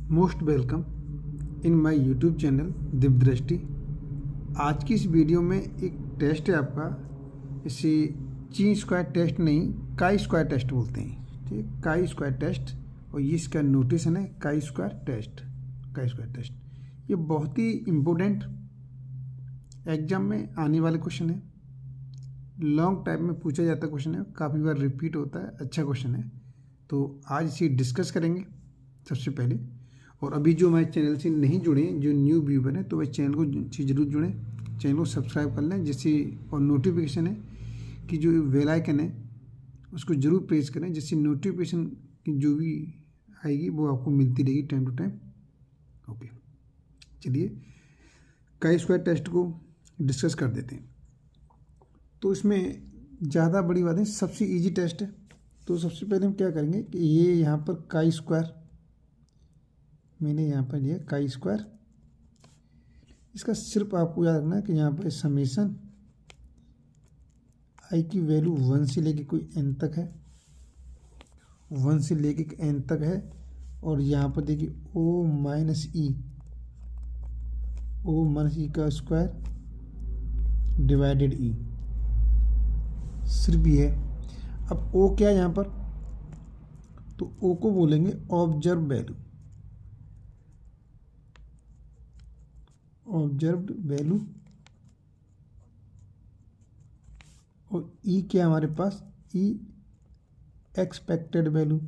Most welcome in my YouTube channel Divyadrishti. आज की इस वीडियो में एक टेस्ट है आपका, इसे ची स्क्वायर टेस्ट नहीं काई स्क्वायर टेस्ट बोलते हैं। ठीक है, काई स्क्वायर टेस्ट, और ये इसका नोटेशन है chi square test. Chi square test ये बहुत ही इम्पोर्टेंट एग्जाम में आने वाले क्वेश्चन है, लॉन्ग टाइम में पूछा जाता क्वेश्चन है, काफ़ी बार रिपीट होता है, अच्छा क्वेश्चन है। तो आज इसे डिस्कस करेंगे सबसे पहले। और अभी जो हमारे चैनल से नहीं जुड़े हैं, जो न्यू व्यूवर हैं, तो वह चैनल को ज़रूर जुड़ें, चैनल को सब्सक्राइब कर लें, जिससे और नोटिफिकेशन है कि जो बेल आइकन है उसको ज़रूर प्रेस करें, जिससे नोटिफिकेशन की जो भी आएगी वो आपको मिलती रहेगी टाइम टू टाइम। ओके, चलिए काई स्क्वायर टेस्ट को डिस्कस कर देते हैं। तो इसमें ज़्यादा बड़ी बात है, सबसे ईजी टेस्ट है। तो सबसे पहले हम क्या करेंगे कि ये यहाँ पर काई स्क्वायर मैंने यहाँ पर लिया काई स्क्वायर, इसका सिर्फ आपको याद रखना है कि यहाँ पर समेशन आई की वैल्यू 1 से लेके कोई n तक है, 1 से लेके n तक है। और यहाँ पर देखिए o माइनस ई का स्क्वायर डिवाइडेड ई, सिर्फ ये है। अब o क्या है यहाँ पर, तो o को बोलेंगे ऑब्जर्व वैल्यू, ऑब्जर्व्ड वैल्यू। और ई क्या हमारे पास, ई एक्सपेक्टेड वैल्यू।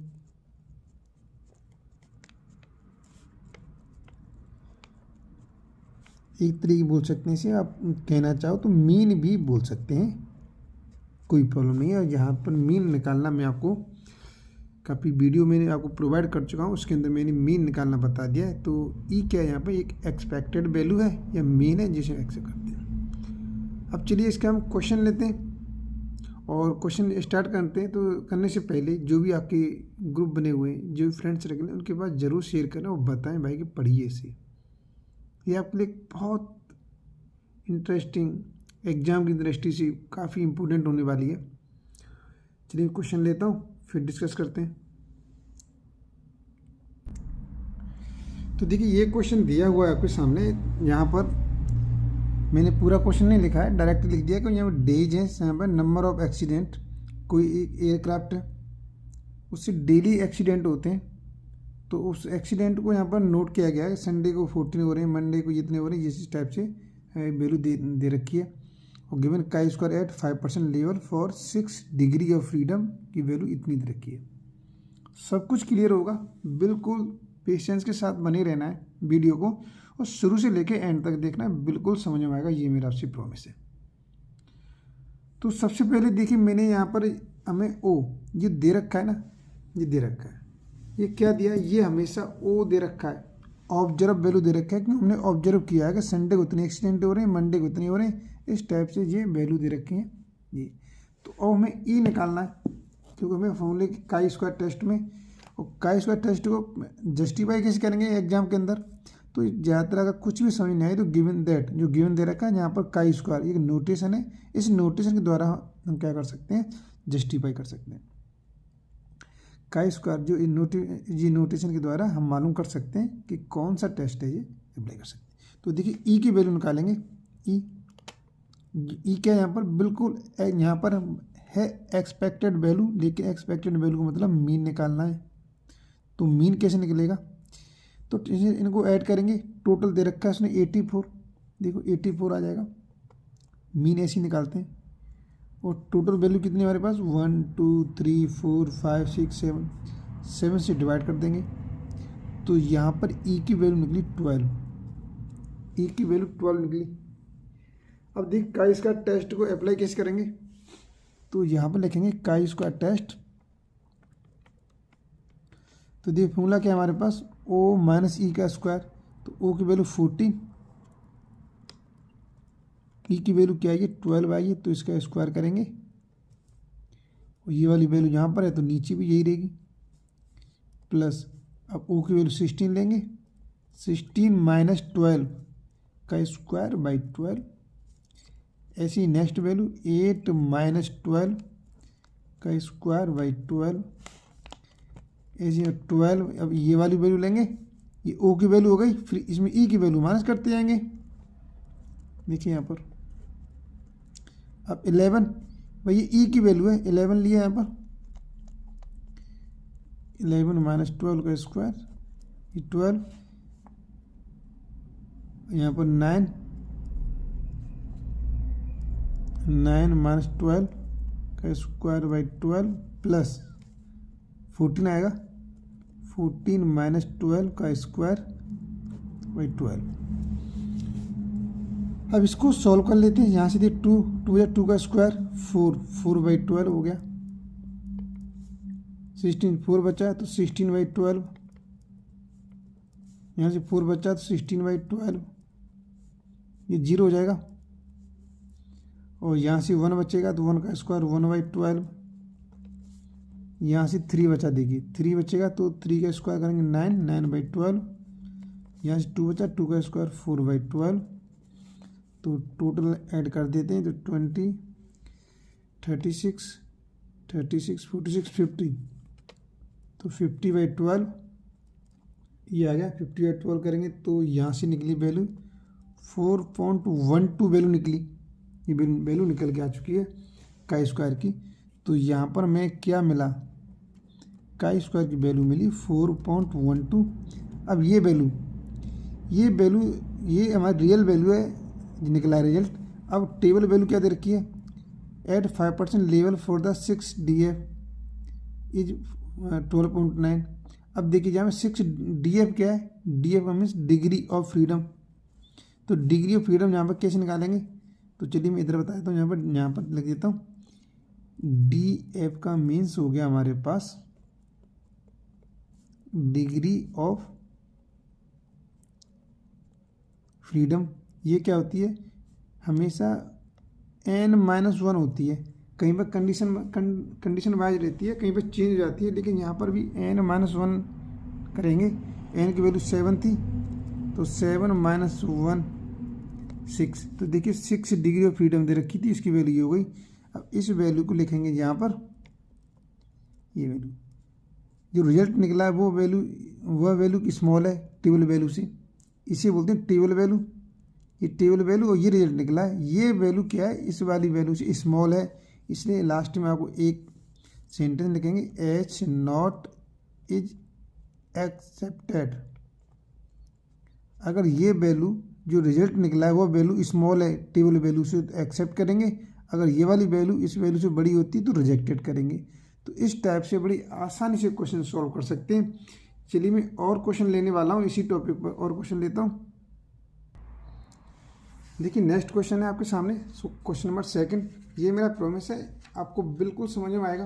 एक तरीके बोल सकते हैं इसे, आप कहना चाहो तो मीन भी बोल सकते हैं, कोई प्रॉब्लम नहीं है। और यहाँ पर मीन निकालना मैं आपको काफ़ी वीडियो मैंने आपको प्रोवाइड कर चुका हूँ, उसके अंदर मैंने मीन निकालना बता दिया है। तो ई क्या है यहाँ पर, एक एक्सपेक्टेड वैल्यू है या मीन है, जिसे एक्सेप्ट करते हैं। अब चलिए इसका हम क्वेश्चन लेते हैं और क्वेश्चन स्टार्ट करते हैं। तो करने से पहले जो भी आपके ग्रुप बने हुए हैं, जो भी फ्रेंड्स रखें, उनके पास ज़रूर शेयर करें और बताएं भाई कि पढ़िए इसे, ये आपके लिए बहुत इंटरेस्टिंग एग्जाम की दृष्टि से काफ़ी इम्पोर्टेंट होने वाली है। चलिए क्वेश्चन लेता हूँ, फिर डिस्कस करते हैं। तो देखिए ये क्वेश्चन दिया हुआ है आपके सामने। यहाँ पर मैंने पूरा क्वेश्चन नहीं लिखा है, डायरेक्ट लिख दिया कि यहाँ पर डेज है, यहाँ पर नंबर ऑफ एक्सीडेंट, कोई एक एयरक्राफ्ट है उससे डेली एक्सीडेंट होते हैं, तो उस एक्सीडेंट को यहाँ पर नोट किया गया है। संडे को 14 हो रहे हैं, मंडे को इतने हो रहे हैं, इस टाइप से वैल्यू दे रखी है। और given chi square at 5% level for 6 degree of freedom की वैल्यू इतनी दे रखी है। सब कुछ क्लियर होगा, बिल्कुल पेशेंस के साथ बने रहना है वीडियो को, और शुरू से लेके एंड तक देखना है, बिल्कुल समझ में आएगा, ये मेरा आपसे प्रॉमिस है। तो सबसे पहले देखिए मैंने यहाँ पर हमें ओ ये दे रखा है ना, ये दे रखा है, ये क्या दिया है, ये हमेशा ओ दे रखा है, ऑब्जर्व वैल्यू दे रखा है, क्योंकि हमने ऑब्जर्व किया है कि संडे को इतने एक्सीडेंट हो रहे हैं, मंडे को इतने हो रहे हैं, इस टाइप से ये वैल्यू दे रखी है ये। तो अब हमें ई निकालना है, क्योंकि हमें फॉर्मूले काई स्क्वायर टेस्ट में, और काई स्क्वायर टेस्ट को जस्टिफाई कैसे करेंगे एग्जाम के अंदर। तो ज़्यादातर अगर कुछ भी समझ नहीं आए तो गिवन दैट, जो गिवन दे रखा है यहाँ पर काई स्क्वायर, एक नोटेशन है, इस नोटेशन के द्वारा हम क्या कर सकते हैं, जस्टिफाई कर सकते हैं। काई स्क्वायर जो ये नोटेशन के द्वारा हम मालूम कर सकते हैं कि कौन सा टेस्ट है, ये अप्लाई कर सकते हैं। तो देखिए ई की वैल्यू निकालेंगे, ई क्या है यहाँ पर, बिल्कुल यहाँ पर है एक्सपेक्टेड वैल्यू, लेकिन एक्सपेक्टेड वैल्यू का मतलब मीन निकालना है। तो मीन कैसे निकलेगा, तो इनको ऐड करेंगे, टोटल दे रखा है उसने 84, देखो 84 आ जाएगा, मीन ऐसे ही निकालते हैं। और टोटल वैल्यू कितनी हमारे पास, 1 2 3 4 5 6 7, 7 से डिवाइड कर देंगे। तो यहाँ पर ई की वैल्यू निकली 12, ई की वैल्यू 12 निकली। अब देख काई स्क्वायर टेस्ट को अप्लाई कैसे करेंगे, तो यहाँ पर लिखेंगे काई स्क्वायर टेस्ट। तो देखिए फॉर्मूला क्या है हमारे पास, ओ माइनस ई का स्क्वायर, तो ओ की वैल्यू 14, ई की वैल्यू क्या है, 12 आई है, तो इसका स्क्वायर करेंगे। और ये वाली वैल्यू यहाँ पर है तो नीचे भी यही रहेगी, प्लस अब ओ की वैल्यू 16 लेंगे, 16 माइनस 12 का स्क्वायर बाई 12। ऐसी नेक्स्ट वैल्यू 8 माइनस 12 का स्क्वायर बाई 12, ऐसी 12। अब ये वाली वैल्यू लेंगे ये ओ की वैल्यू हो गई, फिर इसमें ई की वैल्यू माइनस करते जाएंगे। देखिए यहाँ पर अब 11, भाई ये ई की वैल्यू है, 11 लिया यहाँ पर, 11 माइनस 12 का स्क्वायर, ये 12, यहाँ पर 9 माइनस 12 का स्क्वायर बाई 12 प्लस 14 आएगा, 14 माइनस 12 का स्क्वायर बाई 12। अब इसको सॉल्व कर लेते हैं। यहाँ से देखिए 2 या 2 का स्क्वायर 4 बाई 12 हो गया, 16 4 बचा तो 16 बाई 12, यहाँ से 4 बचा तो 16 बाई 12, ये 0 हो जाएगा। और यहाँ से 1 बचेगा तो 1 का स्क्वायर 1 बाई 12, यहाँ से 3 बचा, देखिए 3 बचेगा तो 3 का स्क्वायर करेंगे 9 बाई 12, यहाँ से 2 बचा, 2 का स्क्वायर 4 बाई 12, तो टोटल ऐड कर देते हैं तो 20 36 36 46 50, तो 50 बाई 12 ये आ गया। 50 बाई 12 करेंगे तो यहाँ से निकली वैल्यू 4.12 वैल्यू निकली, ये वैल्यू निकल के आ चुकी है का स्क्वायर की। तो यहाँ पर मैं क्या मिला, का स्क्वायर की वैल्यू मिली 4.12। अब ये वैल्यू ये हमारी रियल वैल्यू है, निकला है रिजल्ट। अब टेबल वैल्यू क्या दे रखी है, at 5% level for the 6 DF is 12.9। अब देखिए जहाँ में 6 DF क्या है, DF means degree of freedom. तो डिग्री ऑफ फ्रीडम यहाँ पर कैसे निकालेंगे, तो चलिए मैं इधर बता देता हूँ, यहाँ पर लिख देता हूँ। DF का मीन्स हो गया हमारे पास डिग्री ऑफ फ्रीडम। ये क्या होती है, हमेशा n-1 होती है, कहीं पर कंडीशन वाइज रहती है, कहीं पर चेंज हो जाती है, लेकिन यहाँ पर भी n-1 करेंगे। n की वैल्यू 7 थी तो 7 माइनस 1 6, तो देखिए 6 डिग्री ऑफ फ्रीडम दे रखी थी, इसकी वैल्यू ये हो गई। अब इस वैल्यू को लिखेंगे यहाँ पर, ये वैल्यू जो रिजल्ट निकला है वह वैल्यू स्मॉल है टेबल वैल्यू से, इसे बोलते हैं टेबल वैल्यू। ये टेबल वैल्यू और ये रिजल्ट निकला है, ये वैल्यू क्या है, इस वाली वैल्यू से स्मॉल है, इसलिए लास्ट में आपको एक सेंटेंस लिखेंगे, H नॉट इज एक्सेप्टेड। अगर ये वैल्यू जो रिजल्ट निकला है वो वैल्यू स्मॉल है टेबल वैल्यू से तो एक्सेप्ट करेंगे, अगर ये वाली वैल्यू इस वैल्यू से बड़ी होती है तो रिजेक्टेड करेंगे। तो इस टाइप से बड़ी आसानी से क्वेश्चन सॉल्व कर सकते हैं। चलिए मैं और क्वेश्चन लेने वाला हूँ, इसी टॉपिक पर और क्वेश्चन लेता हूँ। देखिए नेक्स्ट क्वेश्चन है आपके सामने, क्वेश्चन नंबर 2। ये मेरा प्रॉमिस है आपको बिल्कुल समझ में आएगा,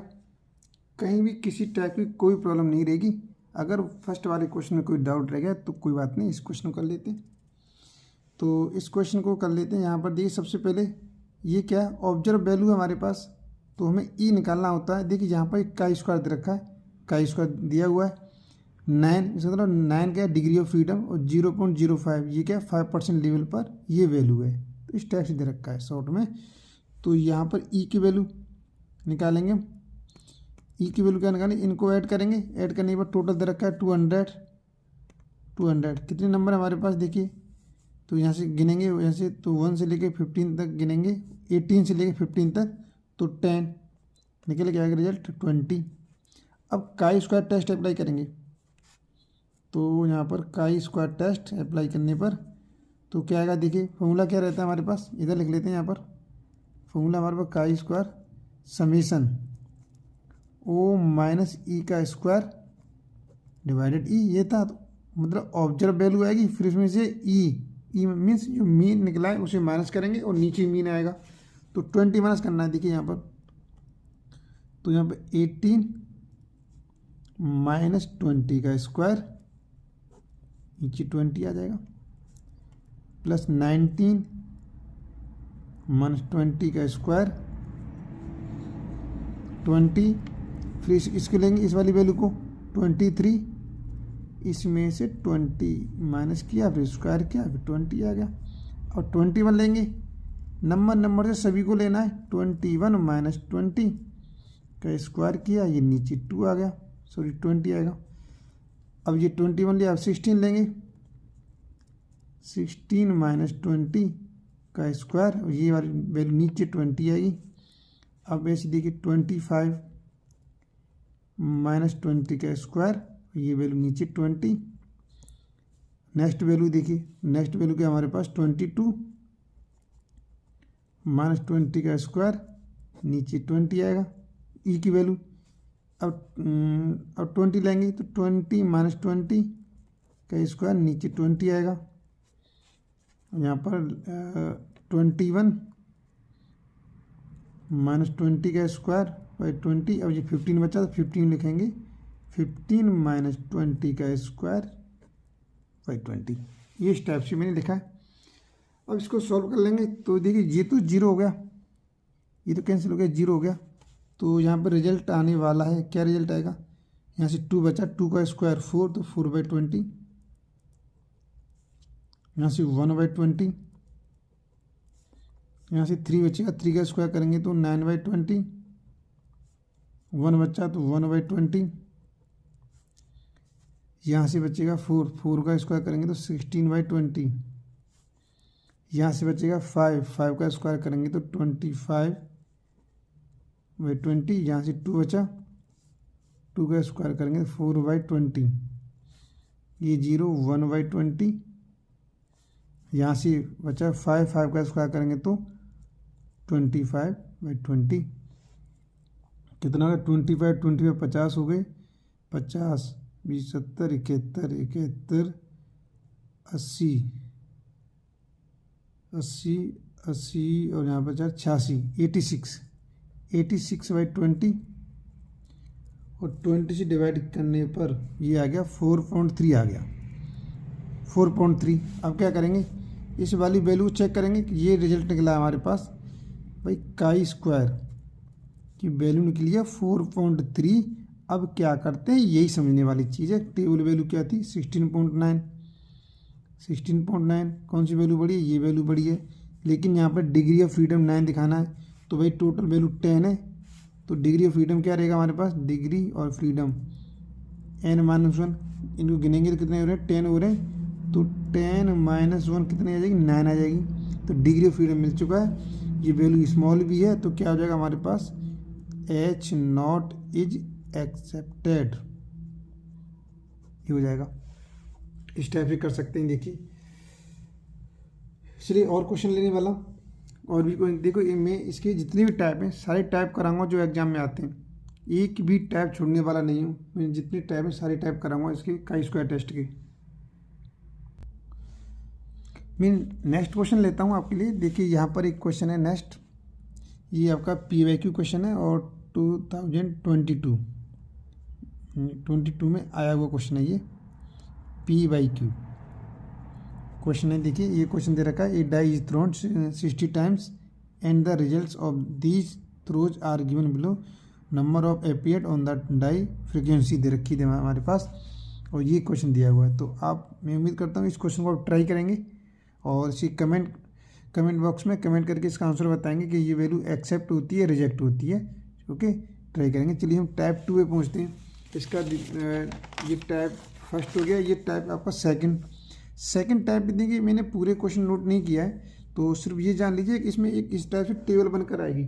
कहीं भी किसी टाइप की कोई प्रॉब्लम नहीं रहेगी। अगर फर्स्ट वाले क्वेश्चन में कोई डाउट रह गया तो कोई बात नहीं, इस क्वेश्चन को कर लेते हैं। तो इस क्वेश्चन को कर लेते हैं। यहाँ पर देखिए सबसे पहले ये क्या है, ऑब्जर्व वैल्यू है हमारे पास, तो हमें ई निकालना होता है। देखिए यहाँ पर का स्क्वायर दे रखा है, का स्क्वायर दिया हुआ है 9, इसका मतलब 9 क्या है डिग्री ऑफ फ्रीडम, और 0.05 ये क्या है 5% लेवल पर ये वैल्यू है। तो इस टाइप से दे रखा है शॉर्ट में। तो यहाँ पर ई की वैल्यू निकालेंगे, ई की वैल्यू क्या निकालेंगे, इनको ऐड करेंगे, ऐड करने के बाद टोटल दे रखा है 200 कितने नंबर हमारे पास देखिए, तो यहाँ से गिनेंगे, यहाँ से तो 1 से लेके 15 तक गिनेंगे, 18 से लेके 15 तक, तो 10 निकल के आएगा रिजल्ट 20। अब का स्क्वायर टेस्ट अप्लाई करेंगे, तो यहाँ पर का स्क्वायर टेस्ट अप्लाई करने पर तो क्या आएगा, देखिए फॉर्मूला क्या रहता है हमारे पास, इधर लिख लेते हैं। यहाँ पर फॉर्मूला हमारे पास का स्क्वायर समीशन ओ माइनस ई का स्क्वायर डिवाइडेड ई, ये था। तो मतलब ऑब्जर्व वैल्यू आएगी, फिर इसमें से ई मीन्स जो मीन निकला है उसे माइनस करेंगे और नीचे मीन आएगा, तो 20 माइनस करना है। देखिए यहाँ पर, तो यहाँ पर 18 माइनस 20 का स्क्वायर, नीचे 20 आ जाएगा, प्लस 19 माइनस 20 का स्क्वायर 20, फिर इसको लेंगे इस वाली वैल्यू को 23, इसमें से 20 माइनस किया, फिर स्क्वायर किया, फिर 20 आ गया। और 21 लेंगे, नंबर से सभी को लेना है, 21 माइनस 20 का स्क्वायर किया, ये नीचे 2 आ गया, सॉरी 20 आएगा। अब ये 21 लिया, अब 16 लेंगे, 16 माइनस 20 का स्क्वायर, ये वाली वैल्यू नीचे 20 आएगी। अब ऐसे देखिए 25 माइनस 20 का स्क्वायर, ये वैल्यू नीचे 20। नेक्स्ट वैल्यू देखिए, नेक्स्ट वैल्यू क्या हमारे पास 22 माइनस 20 का स्क्वायर, नीचे 20 आएगा ई की वैल्यू। अब 20 लेंगे तो 20 माइनस 20 का स्क्वायर, नीचे 20 आएगा। यहाँ पर 21 माइनस 20 का स्क्वायर बाई 20। अब ये 15 बचा तो 15 लिखेंगे, 15 माइनस 20 का स्क्वायर बाई 20। ये इस टाइप से मैंने लिखा है। अब इसको सॉल्व कर लेंगे तो देखिए ये तो 0 हो गया, ये तो कैंसिल हो गया, 0 हो गया। तो यहाँ पर रिजल्ट आने वाला है, क्या रिजल्ट आएगा, यहाँ से 2 बचा, 2 का स्क्वायर 4 तो 4 बाई 20, यहाँ से 1 बाई 20, यहाँ से 3 बचेगा, 3 का स्क्वायर करेंगे तो 9 बाई 20, 1 बचा तो 1 बाई 20, यहाँ से बचेगा 4, 4 का स्क्वायर करेंगे तो 16 बाई 20, यहाँ से बचेगा 5, 5 का स्क्वायर करेंगे तो 25 बाई 20, यहाँ से 2 बचा, 2 का स्क्वायर करेंगे तो 4 बाई 20, ये 0, 1 बाई 20, यहाँ से बचा 5, 5 का स्क्वायर करेंगे तो 25 बाई 20, कितना होगा 25, 25 50 हो गए, 50 20 70 71 71 80 80 80 और यहाँ पर 86 86 बाई 20, और 20 से डिवाइड करने पर ये आ गया 4.3 आ गया, 4.3। अब क्या करेंगे, इस वाली वैल्यू चेक करेंगे कि ये रिजल्ट निकला हमारे पास भाई, काई स्क्वायर की वैल्यू निकली है 4.3। अब क्या करते हैं, यही समझने वाली चीज़ है। टेबल वैल्यू क्या थी 16.9, 16.9 कौन सी वैल्यू बड़ी है, ये वैल्यू बड़ी है, लेकिन यहाँ पर डिग्री ऑफ फ्रीडम 9 दिखाना है, तो भाई टोटल वैल्यू 10 है, तो डिग्री ऑफ फ्रीडम क्या रहेगा हमारे पास, डिग्री और फ्रीडम n-1, इनको गिनेंगे तो कितने हो रहे हैं, 10 हो रहे हैं, तो 10-1 कितने आ जाएगी, 9 आ जाएगी। तो डिग्री ऑफ फ्रीडम मिल चुका है, ये वैल्यू स्मॉल भी है, तो क्या हो जाएगा हमारे पास, H0 इज एक्सेप्टेड, ये हो जाएगा। इस टाइप से कर सकते हैं। देखिए चलिए और क्वेश्चन लेने वाला, और भी कोई देखो, मैं इसके जितने भी टाइप हैं सारे टाइप कराऊंगा जो एग्जाम में आते हैं, एक भी टाइप छोड़ने वाला नहीं हूँ मैं, जितने टाइप हैं सारे टाइप कराऊंगा इसके काई स्क्वायर टेस्ट के। मैं नेक्स्ट क्वेश्चन लेता हूँ आपके लिए। देखिए यहाँ पर एक क्वेश्चन है नेक्स्ट, ये आपका PYQ क्वेश्चन है और 2022 में आया हुआ क्वेश्चन है, ये PYQ क्वेश्चन है। देखिए ये क्वेश्चन दे रखा है, a die is thrown 60 times and the results of these throws are given below, number of appeared on the die, frequency दे रखी है हमारे पास, और ये क्वेश्चन दिया हुआ है। तो आप, मैं उम्मीद करता हूँ इस क्वेश्चन को आप ट्राई करेंगे और इसी कमेंट बॉक्स में कमेंट करके इसका आंसर बताएंगे कि ये वैल्यू एक्सेप्ट होती है, रिजेक्ट होती है। ओके, ट्राई करेंगे। चलिए हम टाइप 2 पे पहुँचते हैं। इसका ये टाइप फर्स्ट हो गया, ये टाइप आपका सेकंड टाइप। देखिए मैंने पूरे क्वेश्चन नोट नहीं किया है, तो सिर्फ ये जान लीजिए कि इसमें एक इस टाइप से टेबल बनकर आएगी,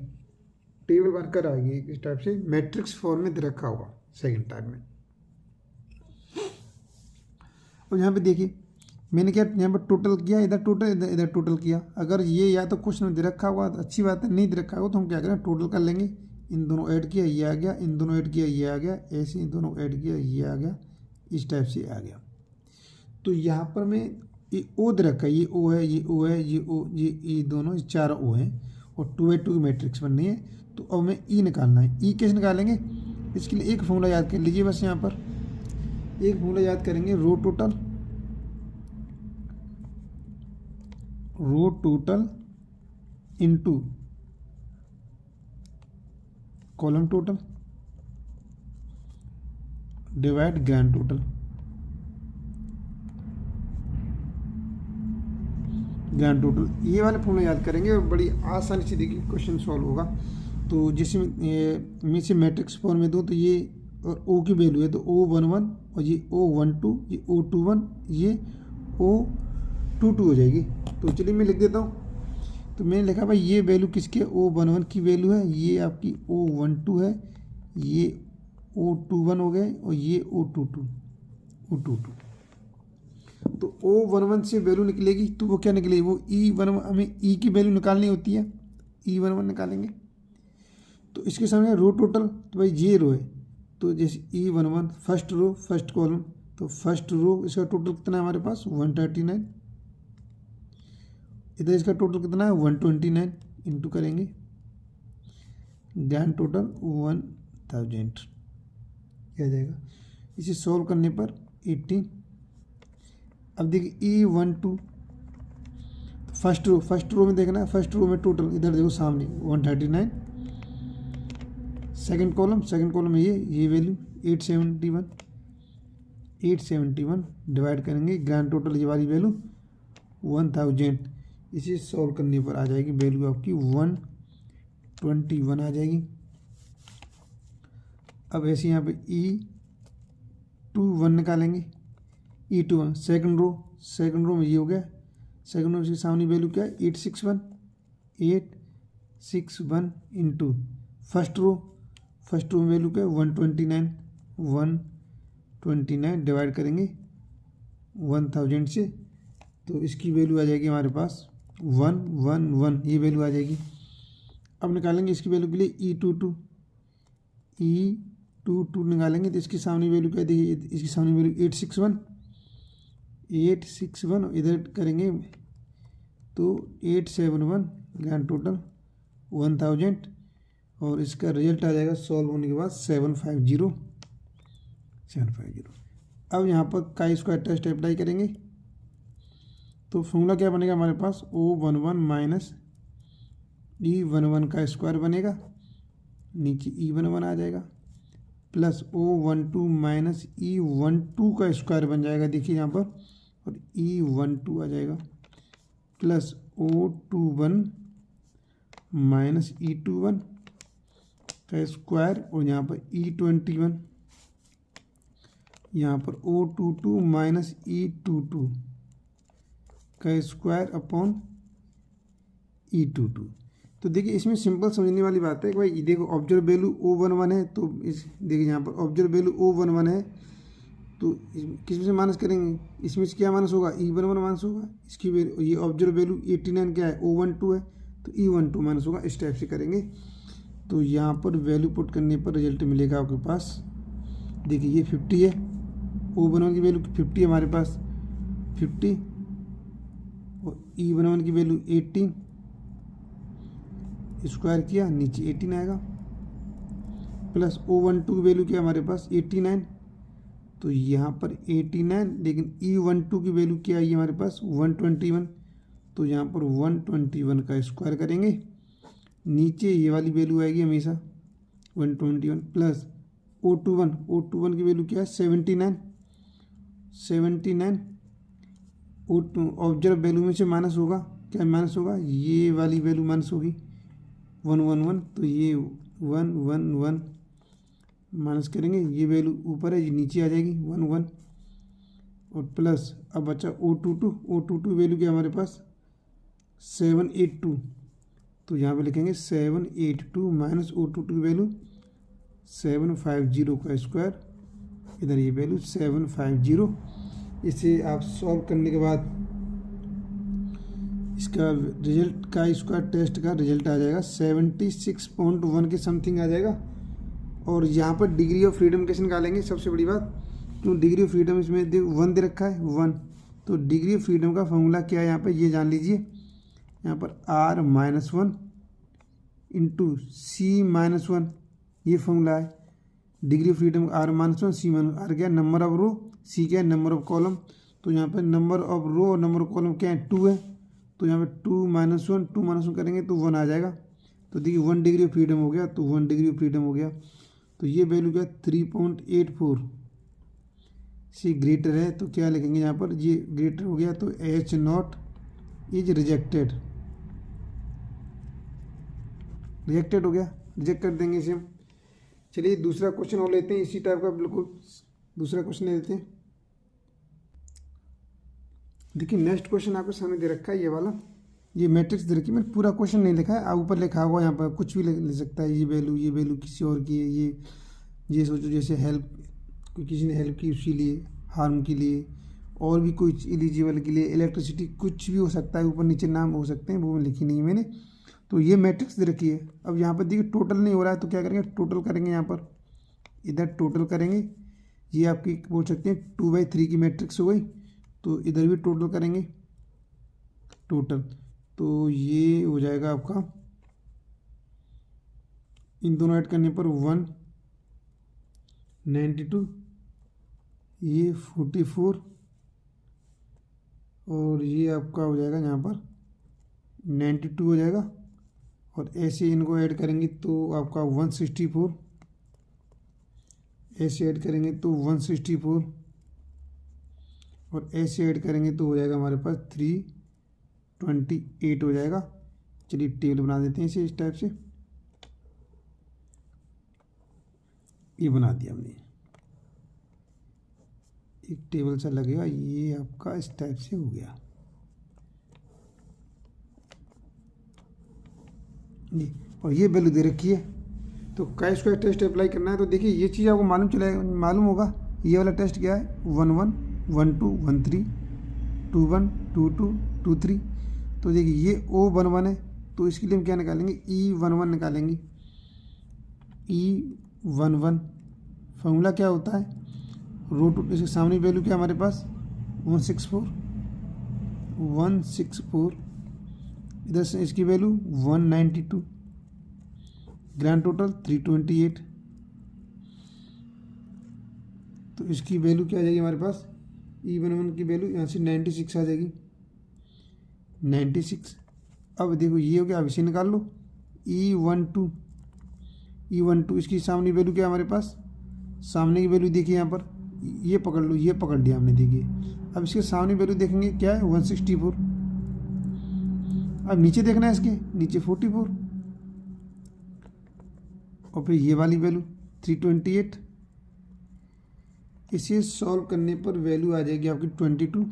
इस टाइप से मैट्रिक्स फॉर्म में दे रखा होगा सेकंड टाइप में। और यहाँ पे देखिए मैंने क्या यहाँ पर टोटल किया, इधर टोटल किया। अगर ये या तो क्वेश्चन में दे रखा होगा तो अच्छी बात है, नहीं दे रखा होगा तो हम क्या करें, टोटल कर लेंगे। इन दोनों ऐड किया ये आ गया, इन दोनों ऐड किया ये आ गया, ऐसे इन दोनों ऐड किया ये आ गया, इस टाइप से आ गया। तो यहाँ पर मैं ये ओ दे रखा है, ये ओ है, ये ओ है, ये ओ, ये दोनों, ये 4 ओ हैं और 2x2 की मैट्रिक्स बननी है। तो अब हमें ई निकालना है। ई कैसे निकालेंगे, इसके लिए एक फॉर्मूला याद कर लीजिए। बस यहाँ पर एक फॉर्मूला याद करेंगे, row total into column total divide grand total. ये वाले फॉर्मूला याद करेंगे और बड़ी आसानी से देखिए क्वेश्चन सॉल्व होगा। तो जिसमें मैं से मैट्रिक्स फॉर्म में दूँ तो ये और O की वैल्यू है तो O11 और ये O12, ये O21, ये O22 हो जाएगी। तो चलिए मैं लिख देता हूँ। तो मैंने लिखा भाई ये वैल्यू किसकी है, O11 की वैल्यू है, ये आपकी O12 है, ये O21 हो गए और ये O22। तो O11 से वैल्यू निकलेगी तो वो क्या निकलेगी, वो E11, हमें E की वैल्यू निकालनी होती है, E11 निकालेंगे। तो इसके सामने रो टोटल, तो भाई ये रो है, तो जैसे E11 first row first column, तो फर्स्ट रो इसका टोटल कितना है हमारे पास 139, इधर इसका टोटल कितना है 129, इंटू करेंगे ग्रैंड टोटल 1000 क्या जाएगा। इसे सॉल्व करने पर 18। अब देखिए E12 फर्स्ट रो में देखना है, फर्स्ट रो में टोटल इधर देखो सामने 139, सेकंड कॉलम में ये वैल्यू 871 डिवाइड करेंगे ग्रैंड टोटल ये वाली वैल्यू 1000। इसे सॉल्व करने पर आ जाएगी वैल्यू आपकी 121 आ जाएगी। अब ऐसे यहाँ पे E21 निकालेंगे, E21 सेकंड रो में ये हो गया, सेकंड रो के सामने वैल्यू क्या है 861 इंटू फर्स्ट रो में वैल्यू क्या है 129 डिवाइड करेंगे 1000 से, तो इसकी वैल्यू आ जाएगी हमारे पास 111, ये वैल्यू आ जाएगी। अब निकालेंगे इसकी वैल्यू के लिए E22 निकालेंगे, तो इसकी सामने वैल्यू क्या देखिए, इसकी सामने वैल्यू 861 इधर करेंगे तो 871 ग्रैंड टोटल 1000 और इसका रिजल्ट आ जाएगा सॉल्व होने के बाद 750। अब यहाँ पर का स्क्वायर टेस्ट अप्लाई करेंगे तो फॉर्मूला क्या बनेगा हमारे पास O11 माइनस E11 का स्क्वायर बनेगा, नीचे E11 आ जाएगा, प्लस O12 माइनस E12 का स्क्वायर बन जाएगा देखिए यहाँ पर, और E12 आ जाएगा, प्लस O21 माइनस E21 का स्क्वायर, और यहाँ पर E21, यहाँ पर O22 माइनस E22 का स्क्वायर अपॉन E22। तो देखिए इसमें सिंपल समझने वाली बात है कि भाई देखो ऑब्जर्व वैल्यू O11 है, तो इस देखिए यहाँ पर ऑब्जर्व वैल्यू O11 है, तो किस में से माइनस करेंगे, इसमें से क्या माइनस होगा E11 माइनस होगा, इसकी वैल्यू ये ऑब्जर्व वैल्यू 89 क्या है O12 है, तो E12 माइनस होगा, इस टाइप से करेंगे। तो यहाँ पर वैल्यू पुट करने पर रिजल्ट मिलेगा आपके पास, देखिए ये 50 है, O11 की वैल्यू 50 है हमारे पास 50, और E11 की वैल्यू 18, स्क्वायर किया नीचे 18 आएगा, प्लस O12 की वैल्यू क्या हमारे पास 89, तो यहाँ पर 89, लेकिन E12 की वैल्यू क्या आई हमारे पास 121, तो यहाँ पर 121 का स्क्वायर करेंगे, नीचे ये वाली वैल्यू आएगी हमेशा 121, प्लस O21 की वैल्यू क्या है 79, ऑब्जर्व वैल्यू में से माइनस होगा, क्या माइनस होगा, ये वाली वैल्यू माइनस होगी 111, तो ये 111 माइनस करेंगे, ये वैल्यू ऊपर है ये नीचे आ जाएगी 11, और प्लस अब बचा O22 वैल्यू क्या हमारे पास 782, तो यहाँ पे लिखेंगे 782 माइनस O22 की वैल्यू 750 का स्क्वायर, इधर ये वैल्यू 750। इसे आप सॉल्व करने के बाद इसका रिजल्ट का स्क्वायर टेस्ट का रिजल्ट आ जाएगा 76.1 के समथिंग आ जाएगा। और यहाँ पर डिग्री ऑफ फ्रीडम कैसे निकालेंगे, सबसे बड़ी बात, क्यों डिग्री ऑफ फ्रीडम इसमें 1 दे रखा है 1, तो डिग्री ऑफ फ्रीडम का फॉर्मूला क्या है यहाँ पर ये जान लीजिए, यहाँ पर R-1 इंटू C-1 ये फॉर्मूला है degree of freedom R-1 C-1, R क्या है नंबर ऑफ रो, C क्या है नंबर ऑफ कॉलम, तो यहाँ पर नंबर ऑफ रो और नंबर ऑफ कॉलम क्या है 2 है, तो यहाँ पे 2 - 1 करेंगे तो 1 आ जाएगा, तो देखिए 1 डिग्री ऑफ फ्रीडम हो गया, तो 1 डिग्री ऑफ फ्रीडम हो गया, तो ये वैल्यू क्या 3.84 से ग्रेटर है, तो क्या लिखेंगे यहाँ पर ये ग्रेटर हो गया, तो H0 इज रिजेक्टेड हो गया, रिजेक्ट कर देंगे इसे हम। चलिए दूसरा क्वेश्चन और लेते हैं, इसी टाइप का बिल्कुल दूसरा क्वेश्चन ले लेते हैं। देखिए नेक्स्ट क्वेश्चन आपके सामने दे रखा है ये वाला, ये मैट्रिक्स दे रखी है, मैंने पूरा क्वेश्चन नहीं लिखा है, ऊपर लिखा हुआ यहाँ पर कुछ भी ले सकता है, ये वैल्यू किसी और की है, ये सोचो जैसे हेल्प, कोई किसी ने हेल्प की उसके लिए, हार्म के लिए, और भी कोई एलिजिबल के लिए, इलेक्ट्रिसिटी, कुछ भी हो सकता है, ऊपर नीचे नाम हो सकते हैं, वो मैं लिखी नहीं है मैंने। तो ये मैट्रिक्स दे रखी है। अब यहाँ पर देखिए टोटल नहीं हो रहा है, तो क्या करेंगे, टोटल करेंगे, यहाँ पर इधर टोटल करेंगे, ये आपकी बोल सकते हैं 2/3 की मैट्रिक्स हो गई, तो इधर भी टोटल करेंगे टोटल, तो ये हो जाएगा आपका, इन दोनों ऐड करने पर 192, ये 44, और ये आपका हो जाएगा यहाँ पर 92 हो जाएगा, और ऐसे इनको ऐड करेंगे तो आपका 164, ऐसे ऐड करेंगे तो 164, और ऐसे ऐड करेंगे तो हो जाएगा हमारे पास 328 हो जाएगा। चलिए टेबल बना देते हैं इसे इस टाइप से, ये बना दिया हमने, एक टेबल सा लगेगा, ये आपका इस टाइप से हो गया जी। और ये वैल्यू दे रखी है, तो काय स्क्वायर टेस्ट अप्लाई करना है, तो देखिए ये चीज़ आपको मालूम होगा, ये वाला टेस्ट क्या है, 11 12 13 21 22 23, तो देखिए ये O11 है, तो इसके लिए हम क्या निकालेंगे, E11 निकालेंगे, E11 फॉर्मूला क्या होता है, रूट, इसके सामने वैल्यू क्या हमारे पास 164, इधर से इसकी वैल्यू 192, ग्रैंड टोटल 328, तो इसकी वैल्यू क्या आ जाएगी हमारे पास, E11 की वैल्यू यहाँ से 96 आ जाएगी, 96। अब देखो ये हो गया, अब इसे निकाल लो, E12 इसकी सामने वैल्यू क्या है हमारे पास, सामने की वैल्यू देखिए यहाँ पर, ये पकड़ लो, ये पकड़ लिया हमने, देखिए अब इसके सामने वैल्यू देखेंगे क्या है 164, अब नीचे देखना है इसके, नीचे 44, और फिर ये वाली वैल्यू 328, इसे सॉल्व करने पर वैल्यू आ जाएगी आपकी 22,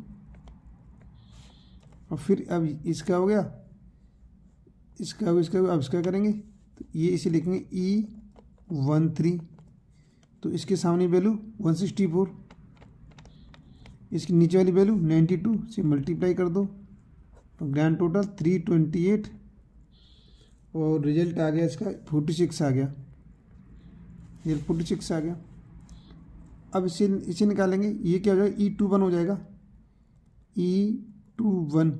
और फिर अब इसका हो गया, इसका अब इसका करेंगे, तो ये इसे लिखेंगे E13, तो इसके सामने वैल्यू 164, इसकी नीचे वाली वैल्यू 92 से मल्टीप्लाई कर दो, तो ग्रैंड टोटल 328, और रिजल्ट आ गया इसका 46 आ गया, ये 46 आ गया। अब इसे निकालेंगे, ये क्या हो जाएगा, E21 हो जाएगा, E21।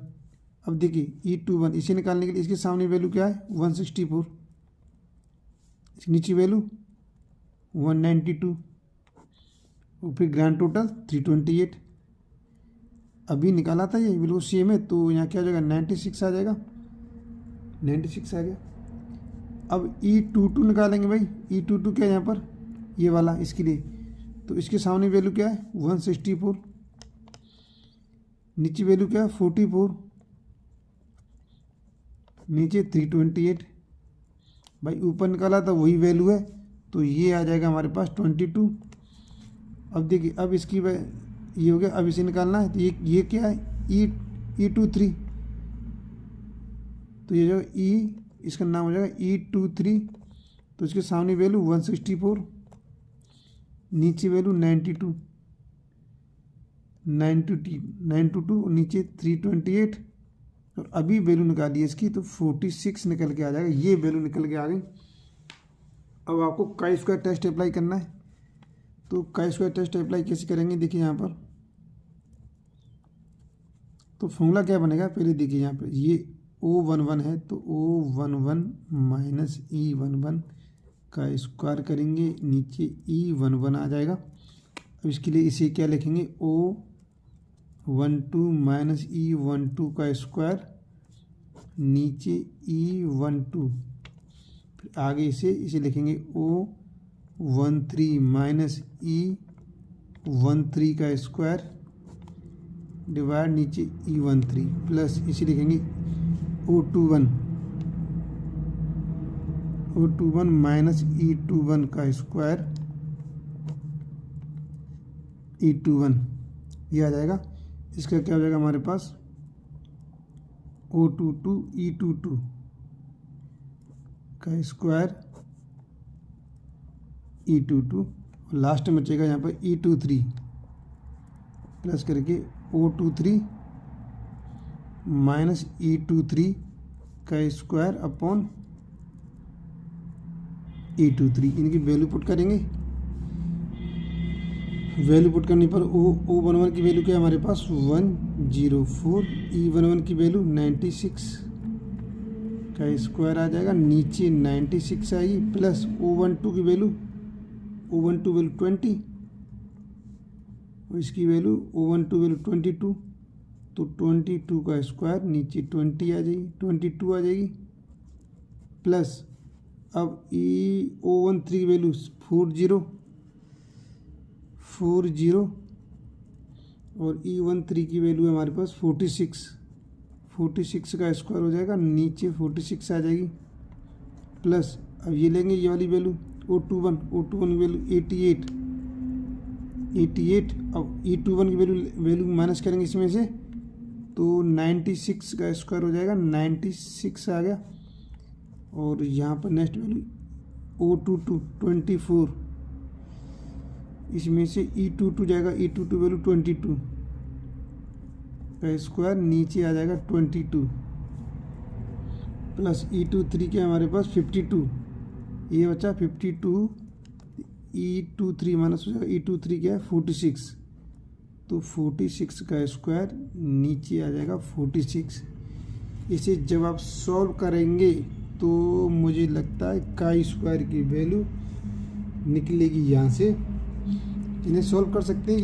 अब देखिए E21 इसे निकालने के लिए इसके सामने वैल्यू क्या है 164, इसकी नीचे वैल्यू 192, और फिर ग्रैंड टोटल 328, अभी निकाला था ये बिल्कुल सेम है, तो यहाँ क्या हो जाएगा 96 आ जाएगा, 96 आ गया। अब E22 निकालेंगे भाई, E22 क्या है यहाँ पर, ये वाला, इसके लिए, तो इसके सामने वैल्यू क्या है 164, नीचे वैल्यू क्या है 44, नीचे 328, भाई ऊपर निकाला था वही वैल्यू है, तो ये आ जाएगा हमारे पास 22। अब देखिए, अब इसकी ये हो गया, अब इसे निकालना है, तो ये क्या है E23, तो ये जो इसका नाम हो जाएगा E23, तो इसके सामने वैल्यू 164, नीचे वैल्यू 92, 922, नीचे 328, और अभी वैल्यू निकाली है इसकी, तो 46 निकल के आ जाएगा, ये वैल्यू निकल के आ गई। अब आपको काई स्क्वायर टेस्ट अप्लाई करना है, तो काई स्क्वायर टेस्ट अप्लाई कैसे करेंगे, देखिए यहाँ पर, तो फॉर्मूला क्या बनेगा, पहले देखिए यहाँ पर, ये O11 है, तो O11 माइनस E11 का स्क्वायर करेंगे, नीचे E11 आ जाएगा। अब इसके लिए इसे क्या लिखेंगे, O12 माइनस E12 का स्क्वायर, नीचे E12, फिर आगे इसे लिखेंगे O13 माइनस E13 का स्क्वायर, डिवाइड नीचे E13, प्लस इसे लिखेंगे O21 O21 माइनस E21 का स्क्वायर E21 ये आ जाएगा। इसका क्या हो जाएगा हमारे पास O22 E22 का स्क्वायर E22 और लास्ट में बचेगा यहाँ पर E23 प्लस करके O23 माइनस E23 का स्क्वायर अपॉन E23। इनकी वैल्यू पुट करेंगे। वैल्यू पुट करने पर O11 की वैल्यू क्या है हमारे पास 104, E11 की वैल्यू 96 का स्क्वायर आ जाएगा, नीचे 96 आएगी, प्लस O12 की वैल्यू 20 और इसकी वैल्यू O12 वैल्यू 22, तो 22 का स्क्वायर नीचे 20 आ जाएगी, 22 आ जाएगी, प्लस अब O13 की वैल्यू 40 और E13 की वैल्यू है हमारे पास 46 का स्क्वायर हो जाएगा, नीचे 46 आ जाएगी, प्लस अब ये लेंगे ये वाली वैल्यू O21 की वैल्यू 88, अब E21 की वैल्यू माइनस करेंगे इसमें से तो 96 का स्क्वायर हो जाएगा, 96 आ गया, और यहाँ पर नेक्स्ट वैल्यू O22 24, इसमें से E22 जाएगा, E22 वैल्यू 22 का स्क्वायर नीचे आ जाएगा 22, प्लस E23 के हमारे पास 52, ये बचा 52, E23 माइनस हो जाएगा, E23 क्या है 46, तो 46 का स्क्वायर नीचे आ जाएगा 46। इसे जब आप सॉल्व करेंगे तो मुझे लगता है काई स्क्वायर की वैल्यू निकलेगी यहाँ से। इन्हें सॉल्व कर सकते हैं,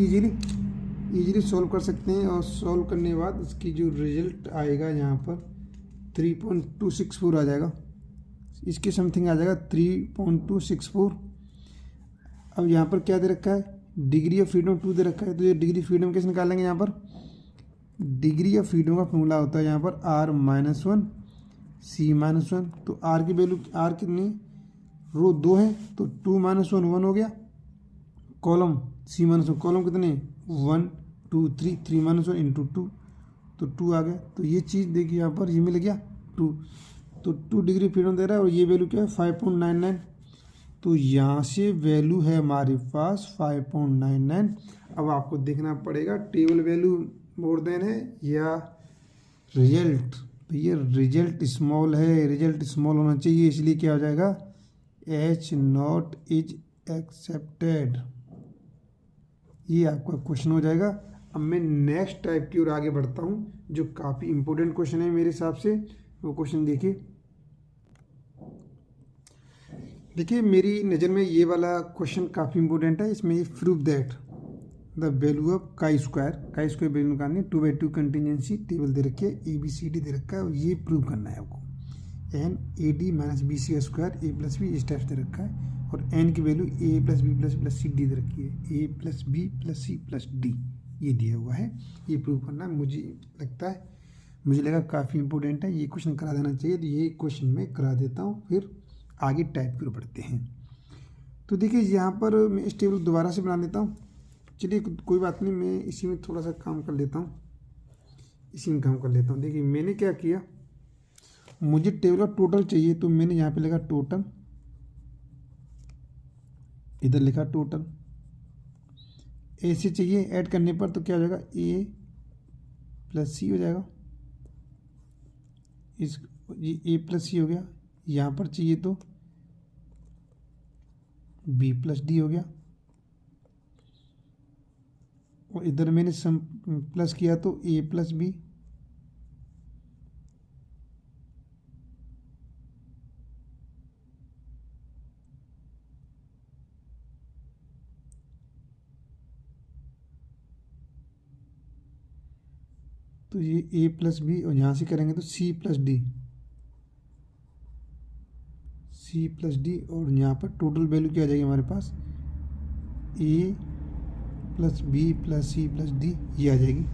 इजीली सॉल्व कर सकते हैं, और सॉल्व करने के बाद इसकी जो रिजल्ट आएगा यहाँ पर 3.264 आ जाएगा, इसके समथिंग आ जाएगा 3.264। अब यहाँ पर क्या दे रखा है, डिग्री ऑफ फ्रीडम 2 दे रखा है, तो ये डिग्री फ्रीडम कैसे निकालेंगे। यहाँ पर डिग्री ऑफ फ्रीडम का फॉर्मूला होता है यहाँ पर R-1 C-1, तो R की वैल्यू R कितनी, रो 2 है तो 2 - 1 1 हो गया, कॉलम C-1 कॉलम कितने 1 2 3 3 - 1 इंटू 2, तो 2 आ गया। तो ये चीज़ देखिए यहाँ पर ये मिल गया 2, तो 2 डिग्री फ्रीडम दे रहा है, और ये वैल्यू क्या है 5.99, तो यहाँ से वैल्यू है हमारे पास 5.99। अब आपको देखना पड़ेगा टेबल वैल्यू मोर देन है या रिजल्ट, तो ये रिजल्ट स्मॉल है, रिजल्ट स्मॉल होना चाहिए, इसलिए क्या हो जाएगा H0 इज एक्सेप्टेड, ये आपका क्वेश्चन हो जाएगा। अब मैं नेक्स्ट टाइप की ओर आगे बढ़ता हूँ जो काफ़ी इंपॉर्टेंट क्वेश्चन है मेरे हिसाब से। वो क्वेश्चन देखिए मेरी नज़र में ये वाला क्वेश्चन काफ़ी इंपॉर्टेंट है। इसमें ये prove that the value of chi square value निकालनी है, 2/2 कंटीजेंसी टेबल दे रखी है, ABCD दे रखा है, और ये प्रूव करना है आपको। n AD - BC का स्क्वायर A + B इस टाइप से दे रखा है, और n की value A + B + C D दे रखी है, A + B + C + D ये दिया हुआ है, ये प्रूव करना है। मुझे लगा काफ़ी इंपॉर्टेंट है, ये क्वेश्चन करा देना चाहिए, तो ये क्वेश्चन मैं करा देता हूँ, फिर आगे टाइप की ओर बढ़ते हैं। तो देखिए यहाँ पर मैं इस टेबल दोबारा से बना लेता हूँ, चलिए कोई बात नहीं, मैं इसी में थोड़ा सा काम कर लेता हूँ, देखिए मैंने क्या किया, मुझे टेबल का टोटल चाहिए, तो मैंने यहाँ पे लिखा टोटल, इधर लिखा टोटल, ऐसे चाहिए ऐड करने पर तो क्या हो जाएगा A + C हो जाएगा, ये A + C हो गया, यहाँ पर चाहिए तो B + D हो गया, और इधर मैंने सम प्लस किया तो A + B, तो ये A + B, और यहाँ से करेंगे तो C + D, और यहाँ पर टोटल वैल्यू क्या आ जाएगी हमारे पास A + B + C + D, ये आ जाएगी,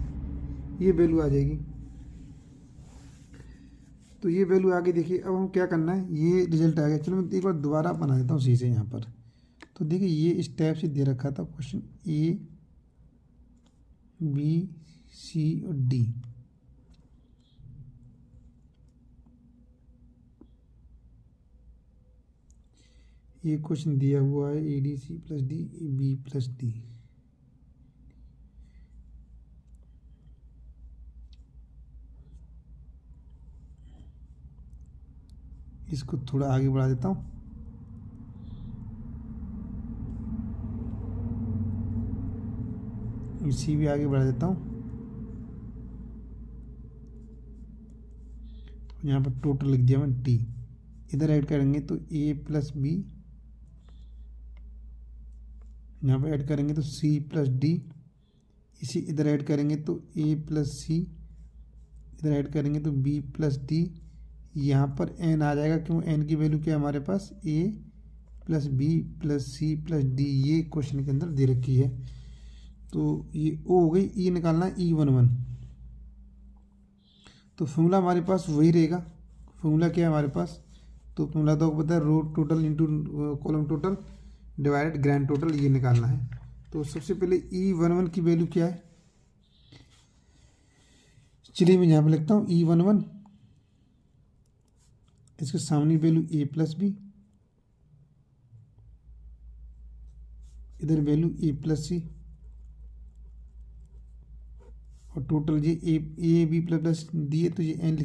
ये वैल्यू आ जाएगी। तो ये वैल्यू आ गई। देखिए अब हम क्या करना है, ये रिजल्ट आ गया। चलो मैं एक बार दोबारा बना देता हूँ सी से यहाँ पर। तो देखिए ये इस टाइप से दे रखा था क्वेश्चन, ए बी सी और डी। ये क्वेश्चन दिया हुआ है A D C plus D B plus D. इसको थोड़ा आगे बढ़ा देता हूँ। इसी भी आगे बढ़ा देता हूँ। यहाँ पर टोटल लिख दिया मैं डी। इधर ऐड करेंगे तो ए प्लस बी, यहाँ पर ऐड करेंगे तो सी प्लस डी। इसी इधर ऐड करेंगे तो ए प्लस सी, इधर ऐड करेंगे तो बी प्लस डी। यहाँ पर एन आ जाएगा, क्यों, एन की वैल्यू क्या है हमारे पास, A plus B plus C plus D. ये क्वेश्चन के अंदर दे रखी है। तो ये ओ हो गई। ई निकालना है E11। तो फॉर्मूला हमारे पास वही रहेगा। फॉर्मूला क्या है हमारे पास, तो फॉर्मूला तो आपको पता है, row total into column total divided grand total, ये निकालना है। तो सबसे पहले E11 की वैल्यू क्या है, चलिए मैं यहाँ पे लिखता हूँ E11। इसके सामने वैल्यू ए प्लस बी, इधर वैल्यू ए प्लस सी, और टोटल ये ए बी प्लस प्लस दिए तो ये एन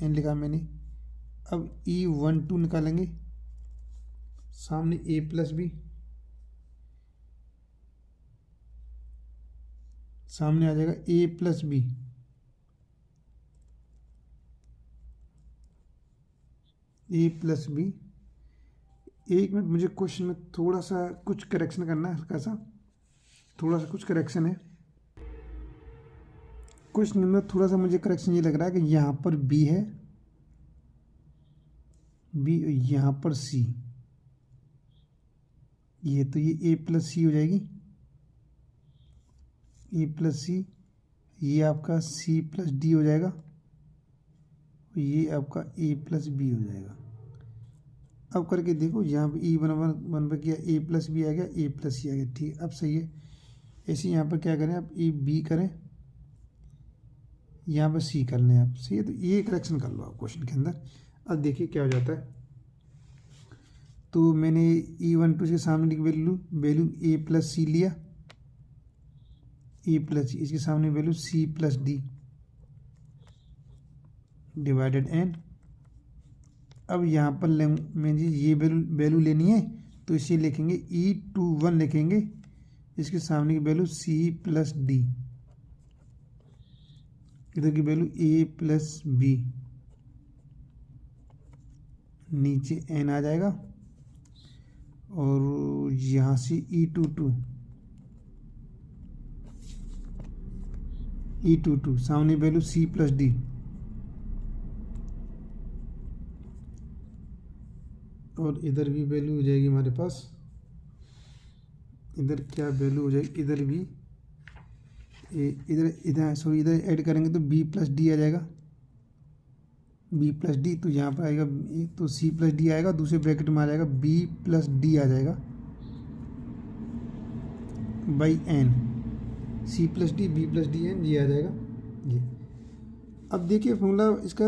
लिखा मैंने। अब E12 निकालेंगे, सामने ए प्लस बी, सामने आ जाएगा ए plus B, A plus B. एक मिनट, मुझे क्वेश्चन में थोड़ा सा कुछ करेक्शन करना है, हल्का सा थोड़ा सा कुछ करेक्शन है क्वेश्चन में। थोड़ा सा मुझे करेक्शन ये लग रहा है कि यहाँ पर बी है, बी, यहाँ पर सी, ये तो ये ए प्लस सी हो जाएगी, ए प्लस सी, ये आपका सी प्लस डी हो जाएगा, ये आपका ए प्लस बी हो जाएगा। अब करके देखो, यहाँ पे E11 पर किया, ए प्लस बी आ गया, ए प्लस सी आ गया, ठीक, अब सही है। ऐसे यहाँ पर क्या करें, आप ए बी करें, यहाँ पर सी कर लें आप, सही है। तो ये करेक्शन कर लो आप क्वेश्चन के अंदर। अब देखिए क्या हो जाता है। तो मैंने E12 के सामने की वैल्यू ए प्लस सी लिया, ए प्लस सी, इसके सामने value C plus D divided N. अब यहाँ पर मुझे ये वैल्यू लेनी है, तो इसे लिखेंगे E21 लिखेंगे, इसके सामने की वैल्यू सी प्लस डी, इधर की वैल्यू ए प्लस बी, नीचे एन आ जाएगा, और यहाँ से E22 सामने वैल्यू सी प्लस डी, और इधर भी वैल्यू हो जाएगी हमारे पास, इधर क्या वैल्यू हो जाएगी, इधर भी इधर सॉरी इधर ऐड करेंगे तो बी प्लस डी आ जाएगा, बी प्लस डी। तो यहाँ पर आएगा तो सी प्लस डी आएगा, दूसरे ब्रैकेट में आ जाएगा बी प्लस डी आ जाएगा by N, C plus D B plus D N, ये आ जाएगा ये। अब देखिए फॉर्मूला इसका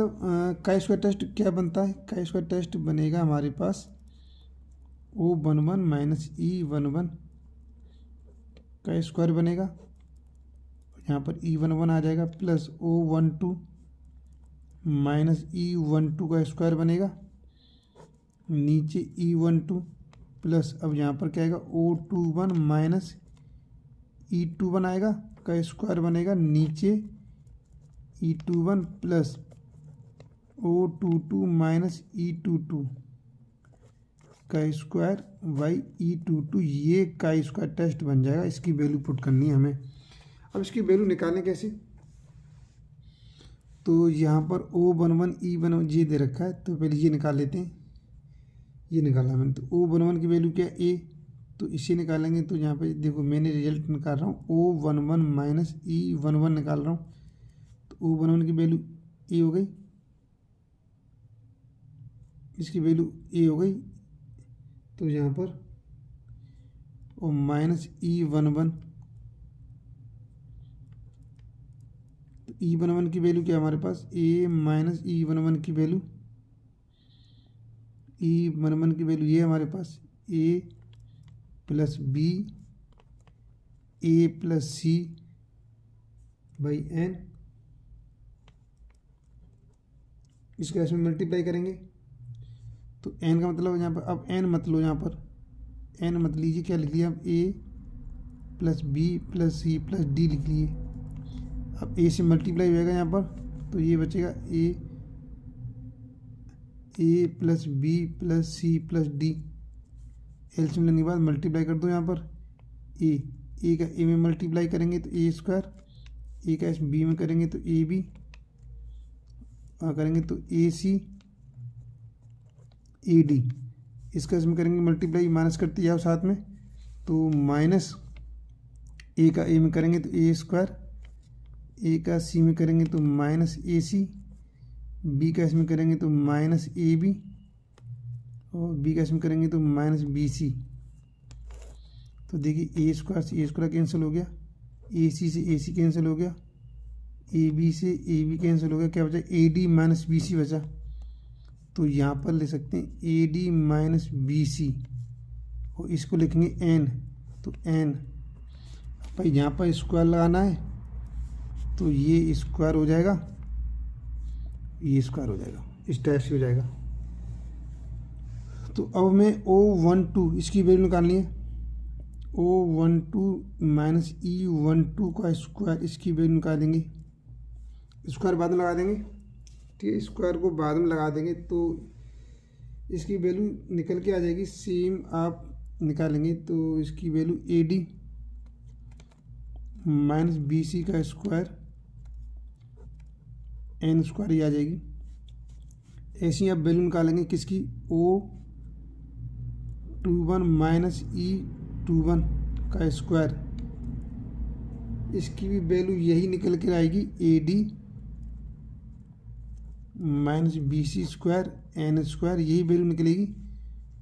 का स्क्वायर टेस्ट क्या बनता है। का स्क्वायर टेस्ट बनेगा हमारे पास O11 माइनस E11 का स्क्वायर बनेगा, यहाँ पर E11 आ जाएगा, प्लस O12 माइनस E12 का स्क्वायर बनेगा, नीचे E12 प्लस, अब यहाँ पर क्या आएगा, O21 माइनस E21 आएगा, का स्क्वायर बनेगा, नीचे E21 plus O22 minus E22 का स्क्वायर बाई E22, ये का स्क्वायर टेस्ट बन जाएगा। इसकी वैल्यू पुट करनी है हमें। अब इसकी वैल्यू निकालें कैसे, तो यहाँ पर O11 E11 ये दे रखा है, तो पहले ये निकाल लेते हैं। ये निकाला मैंने, तो O11 की वैल्यू क्या है, ए, तो इसे निकालेंगे। तो यहाँ पे देखो मैंने रिजल्ट निकाल रहा हूँ, O11 माइनस E11 निकाल रहा हूँ, तो O11 की वैल्यू ए हो गई, इसकी वैल्यू ए हो गई, तो यहाँ पर और माइनस E11, तो E11 की वैल्यू क्या है हमारे पास, ए माइनस E11 की वैल्यू, E11 की वैल्यू ये हमारे पास A plus B A plus C by N, इसको इसमें मल्टीप्लाई करेंगे तो एन का मतलब यहाँ पर, अब एन मत लो, यहाँ पर एन मत लीजिए, क्या लिख लिया अब A plus B plus C plus D लिख लिए। अब ए से मल्टीप्लाई होएगा यहाँ पर, तो ये बचेगा A plus B plus C plus D, LCM लेने के बाद मल्टीप्लाई कर दो यहाँ पर, ए का ए में मल्टीप्लाई करेंगे तो ए स्क्वायर, ए का बी में करेंगे तो ए बी, करेंगे तो ए सी ए डी, इसका इसमें करेंगे मल्टीप्लाई, माइनस करते जाओ साथ में, तो माइनस ए का ए में करेंगे तो ए स्क्वायर, ए का सी में करेंगे तो माइनस ए सी, बी का इसमें करेंगे तो माइनस ए बी, और बी का इसमें करेंगे तो माइनस बी सी। तो देखिए ए स्क्वायर से ए स्क्वायर कैंसिल हो गया, ए सी से ए सी कैंसिल हो गया, ए बी से ए बी कैंसिल हो गया, क्या बचा A D minus B C बचा। तो यहाँ पर ले सकते हैं A D minus B C, और इसको लिखेंगे एन, तो एन भाई यहाँ पर स्क्वायर लगाना है, तो ये स्क्वायर हो जाएगा, ये स्क्वायर हो जाएगा, इस टाइप से हो जाएगा। तो अब मैं O12 इसकी वैल्यू निकालनी है, O12 माइनस E12 का स्क्वायर, इसकी वैल्यू निकालेंगे, स्क्वायर बाद में लगा देंगे, ठीक है, स्क्वायर को बाद में लगा देंगे तो इसकी वैल्यू निकल के आ जाएगी, सेम आप निकालेंगे तो इसकी value A D minus B C का स्क्वायर एन स्क्वायर ही आ जाएगी। ऐसी आप वैल्यू निकालेंगे किसकी, O21 माइनस E21 का स्क्वायर, इसकी भी वैल्यू यही निकल कर आएगी, A D minus B C square N square, यही वैल्यू निकलेगी।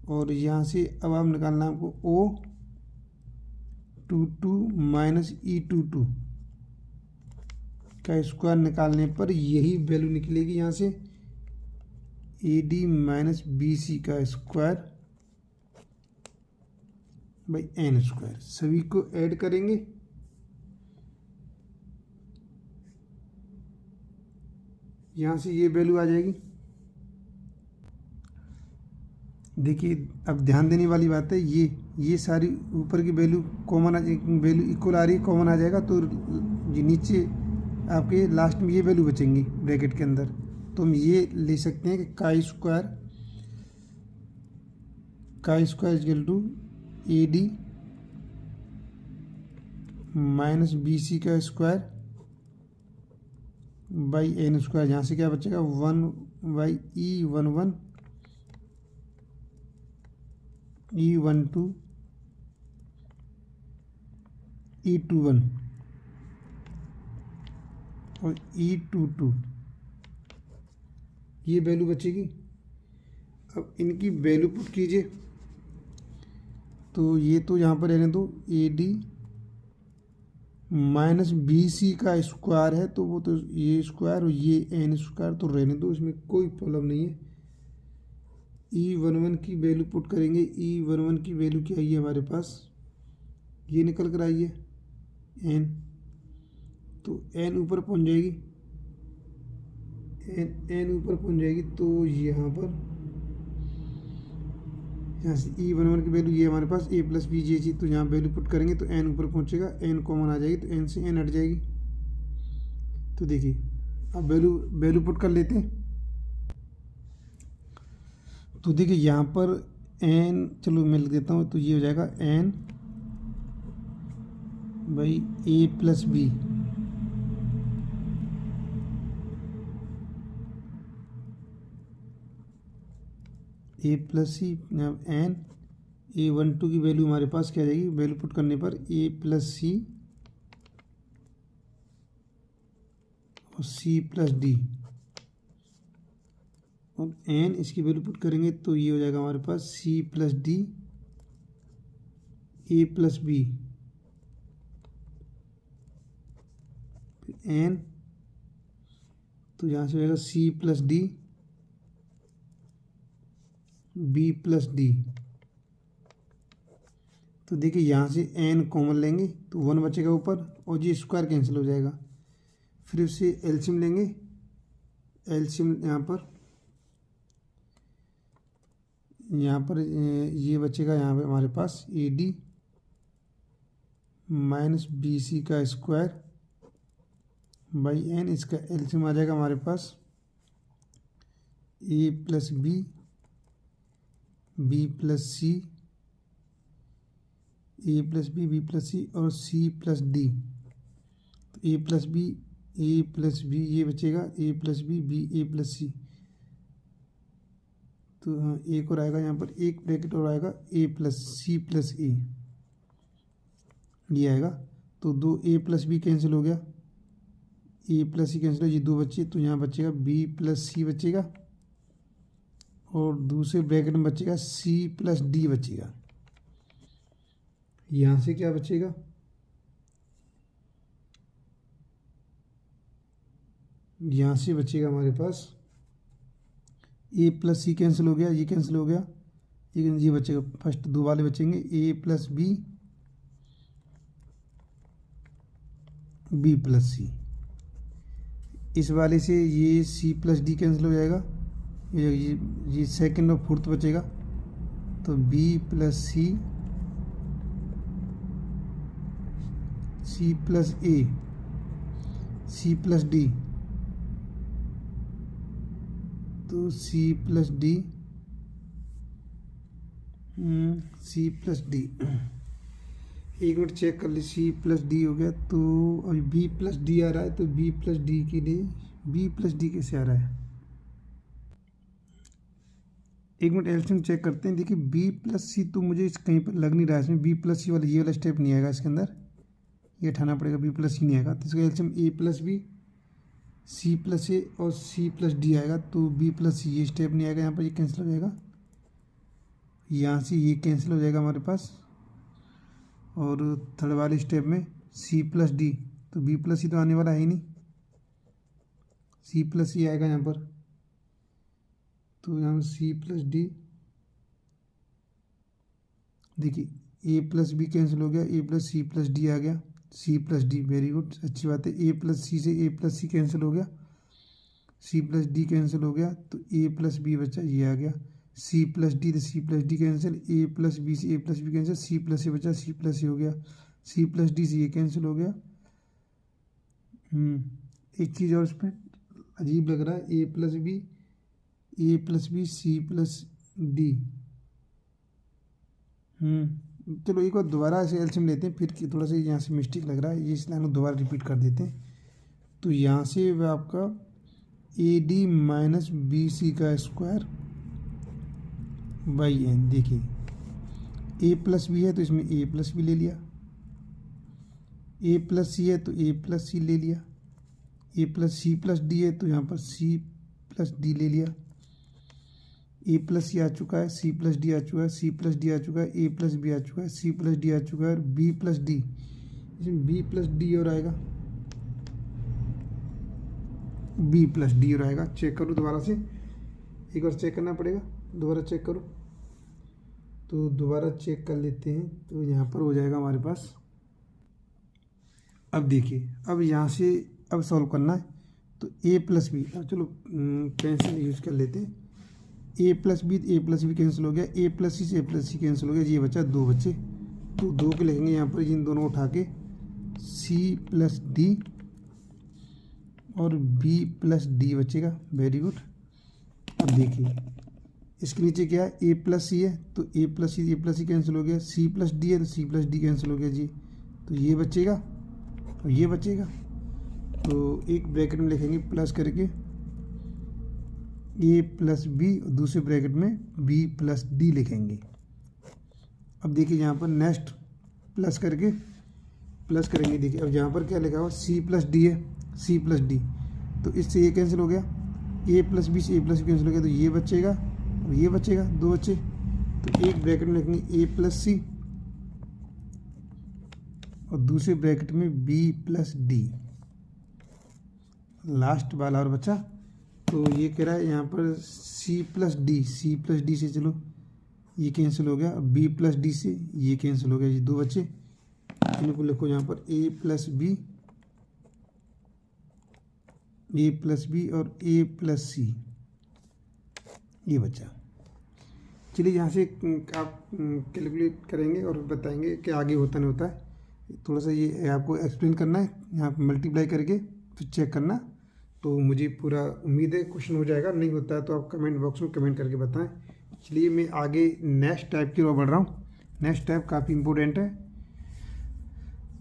और यहाँ से अब आप निकालना है आपको O22 माइनस E22 का स्क्वायर निकालने पर यही वैल्यू निकलेगी यहाँ से, A D minus B C का स्क्वायर बाई एन स्क्वायर। सभी को ऐड करेंगे, यहाँ से ये वैल्यू आ जाएगी। देखिए अब ध्यान देने वाली बात है, ये सारी ऊपर की वैल्यू कॉमन वैल्यू इक्वल आ रही है, कॉमन आ जाएगा, तो ये नीचे आपके लास्ट में ये वैल्यू बचेंगी ब्रैकेट के अंदर। तो हम ये ले सकते हैं कि का square equal to A D minus B C का स्क्वायर बाई एन स्क्वायर, यहाँ से क्या बचेगा 1 बाई E11 E12 E21 और E22, ये वैल्यू बचेगी। अब इनकी वैल्यू पुट कीजिए, तो ये तो यहाँ पर रहने दो, A D minus B C का स्क्वायर है, तो वो तो ये स्क्वायर और ये एन स्क्वायर तो रहने दो, इसमें कोई प्रॉब्लम नहीं है। E11 की वैल्यू पुट करेंगे, E11 की वैल्यू क्या आई है हमारे पास, ये निकल कर आई है एन, तो एन ऊपर पहुंच जाएगी, एन ऊपर पहुंच जाएगी, तो यहाँ पर यहाँ से E11 की वैल्यू ये हमारे पास ए प्लस बी जी सी, तो यहाँ वैल्यू पुट करेंगे तो एन ऊपर पहुंचेगा, एन कॉमन आ जाएगी, तो एन से एन हट जाएगी। तो देखिए अब वैल्यू पुट कर लेते हैं, तो देखिए यहाँ पर एन, चलो मैं लिख देता हूँ, तो ये हो जाएगा N by A plus B, A plus C N, A12 की वैल्यू हमारे पास क्या आ जाएगी, वैल्यू पुट करने पर ए प्लस सी और सी प्लस डी, और एन इसकी वैल्यू पुट करेंगे तो ये हो जाएगा हमारे पास C plus D A plus B, N तो यहाँ से हो जाएगा C plus D B plus D. तो देखिए यहाँ से एन कॉमन लेंगे तो 1 बचेगा ऊपर और जी स्क्वायर कैंसिल हो जाएगा। फिर उससे एलसीएम लेंगे, एलसीएम यहाँ पर ये बचेगा यहाँ पे हमारे पास A D minus B C का स्क्वायर बाई एन, इसका एलसीएम आ जाएगा हमारे पास A plus B B plus C A plus B plus C और सी प्लस डी। तो ए प्लस बी ये बचेगा A plus B A plus सी। तो हाँ एक और आएगा यहाँ पर, एक ब्रैकेट और आएगा ए प्लस सी प्लस ए, ये आएगा। तो 2 ए प्लस बी कैंसिल हो गया, ए प्लस सी कैंसिल हो, ये 2 बच्चे, तो यहाँ बचेगा बी प्लस सी बचेगा और दूसरे ब्रैकेट में बचेगा सी प्लस डी बचेगा। यहाँ से क्या बचेगा, यहाँ से बचेगा हमारे पास ए प्लस सी कैंसिल हो गया, ये कैंसिल हो गया, ये बचेगा। फर्स्ट 2 वाले बचेंगे ए प्लस बी प्लस सी। इस वाले से ये सी प्लस डी कैंसिल हो जाएगा, ये सेकंड और फोर्थ बचेगा। तो बी प्लस सी प्लस ए सी प्लस डी, तो सी प्लस डी एक मिनट चेक कर ली, सी प्लस डी हो गया। तो अभी बी प्लस डी आ रहा है, तो बी प्लस डी के लिए बी प्लस डी कैसे आ रहा है, एक मिनट एलसीएम चेक करते हैं। देखिए बी प्लस सी तो मुझे कहीं पर लग नहीं रहा है, इसमें बी प्लस सी वाला ये वाला स्टेप नहीं आएगा, इसके अंदर ये उठाना पड़ेगा, बी प्लस सी नहीं आएगा। तो इसका एलसीएम ए प्लस बी सी प्लस ए और सी प्लस डी आएगा। तो बी प्लस सी ये स्टेप नहीं आएगा, यहाँ पर ये कैंसिल हो जाएगा, यहाँ से ये कैंसिल हो जाएगा हमारे पास। और थर्ड वाले स्टेप में सी प्लस डी, तो बी प्लस सी तो आने वाला है ही नहीं, सी प्लस सी आएगा यहाँ पर। तो यहाँ सी प्लस डी, देखिए ए प्लस बी कैंसिल हो गया, ए प्लस डी आ गया, C plus D, very good, अच्छी बात है। ए प्लस सी से ए प्लस सी कैंसिल हो गया, सी प्लस डी कैंसिल हो गया, तो ए प्लस बी बचा, ये आ गया। सी प्लस डी तो C plus D cancel, A plus B से A plus B cancel, C plus A बचा, सी प्लस ए हो गया, सी प्लस डी से ये कैंसिल हो गया। एक चीज़ और इसमें अजीब लग रहा है, A plus B C plus D. चलो एक बार दोबारा ऐसे एलसीएम लेते हैं, फिर थोड़ा सा यहाँ से मिस्टेक लग रहा है, ये इस लाइन को दोबारा रिपीट कर देते हैं। तो यहाँ से वह आपका A D minus B C का स्क्वायर बाई एन, देखिए ए प्लस बी है तो इसमें ए प्लस बी ले लिया, ए प्लस सी है तो ए प्लस सी ले लिया, ए प्लस सी प्लस डी है तो यहाँ पर सी प्लस डी ले लिया, ए प्लस सी आ चुका है, सी प्लस डी आ चुका है, सी प्लस डी आ चुका है, ए प्लस बी आ चुका है, सी प्लस डी आ चुका है, और बी प्लस डी, इसमें बी प्लस डी और आएगा, बी प्लस डी और आएगा। चेक करो दोबारा से, एक बार चेक करना पड़ेगा, दोबारा चेक करो। तो दोबारा चेक कर लेते हैं, तो यहाँ पर हो जाएगा हमारे पास। अब देखिए, अब यहाँ से अब सॉल्व करना है, तो ए प्लस बी, अब चलो पेंसिल यूज़ कर लेते हैं। ए प्लस बी कैंसिल हो गया, ए प्लस सी से ए प्लस सी कैंसिल हो गया, ये बचा 2 बच्चे, तो 2 के लिखेंगे यहाँ पर, इन दोनों को उठा के सी प्लस डी और बी प्लस डी बचेगा, वेरी गुड। अब देखिए इसके नीचे क्या है, ए प्लस सी है तो ए प्लस सी कैंसिल हो गया, सी प्लस डी है तो सी प्लस डी कैंसिल हो गया जी, तो ये बचेगा और ये बचेगा। तो एक ब्रैकेट में लिखेंगे प्लस करके ए प्लस बी और दूसरे ब्रैकेट में बी प्लस डी लिखेंगे। अब देखिए यहाँ पर नेक्स्ट प्लस करके प्लस करेंगे, देखिए अब यहाँ पर क्या लिखा हुआ सी प्लस डी है, सी प्लस डी, तो इससे ये कैंसिल हो गया, ए प्लस बी से ए प्लस बी कैंसिल हो गया तो ये बचेगा और ये बचेगा, दो बच्चे। तो एक ब्रैकेट में लिखेंगे ए प्लस सी और दूसरे ब्रैकेट में बी प्लस डी, लास्ट वाला और बचा। तो ये कह रहा है यहाँ पर सी प्लस डी से चलो ये कैंसिल हो गया और बी प्लस डी से ये कैंसिल हो गया, ये दो बच्चे। इनको लिखो यहाँ पर ए प्लस बी और ए प्लस सी, ये बचा। चलिए यहाँ से आप कैलकुलेट करेंगे और बताएंगे कि आगे होता नहीं होता है। थोड़ा सा ये आपको एक्सप्लेन करना है, यहाँ पर मल्टीप्लाई करके फिर चेक करना। तो मुझे पूरा उम्मीद है क्वेश्चन हो जाएगा, नहीं होता है तो आप कमेंट बॉक्स में कमेंट करके बताएं। चलिए मैं आगे नेक्स्ट टाइप की ओर बढ़ रहा हूँ। नेक्स्ट टाइप काफ़ी इम्पोर्टेंट है।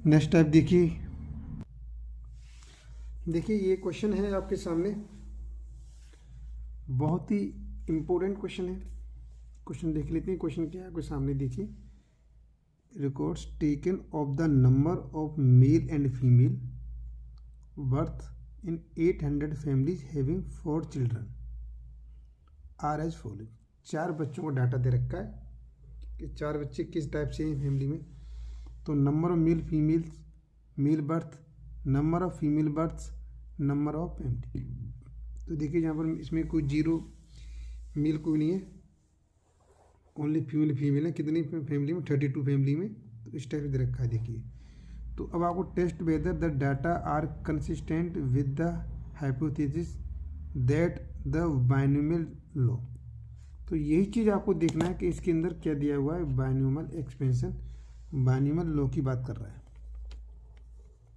नेक्स्ट टाइप देखिए ये क्वेश्चन है आपके सामने, बहुत ही इम्पोर्टेंट क्वेश्चन है। क्वेश्चन देख लेते हैं। क्वेश्चन क्या है आपके सामने, देखिए। Records taken of the number of male and female birth in 800 families having 4 children are as following. 4 बच्चों को डाटा दे रखा है कि 4 बच्चे किस टाइप से हैं फैमिली में। तो number of male birth, number of female births, number of family. तो देखिए यहाँ पर इसमें कोई 0 मेल कोई नहीं है, ओनली फीमेल है। कितनी फैमिली में, 32 फैमिली में। तो इस टाइप से दे रखा है, देखिए। तो अब आपको test whether the data are consistent with the hypothesis that the binomial law. तो यही चीज़ आपको देखना है कि इसके अंदर क्या दिया हुआ है, बाइनोमियल एक्सपेंशन, बाइनोमियल लॉ की बात कर रहा है,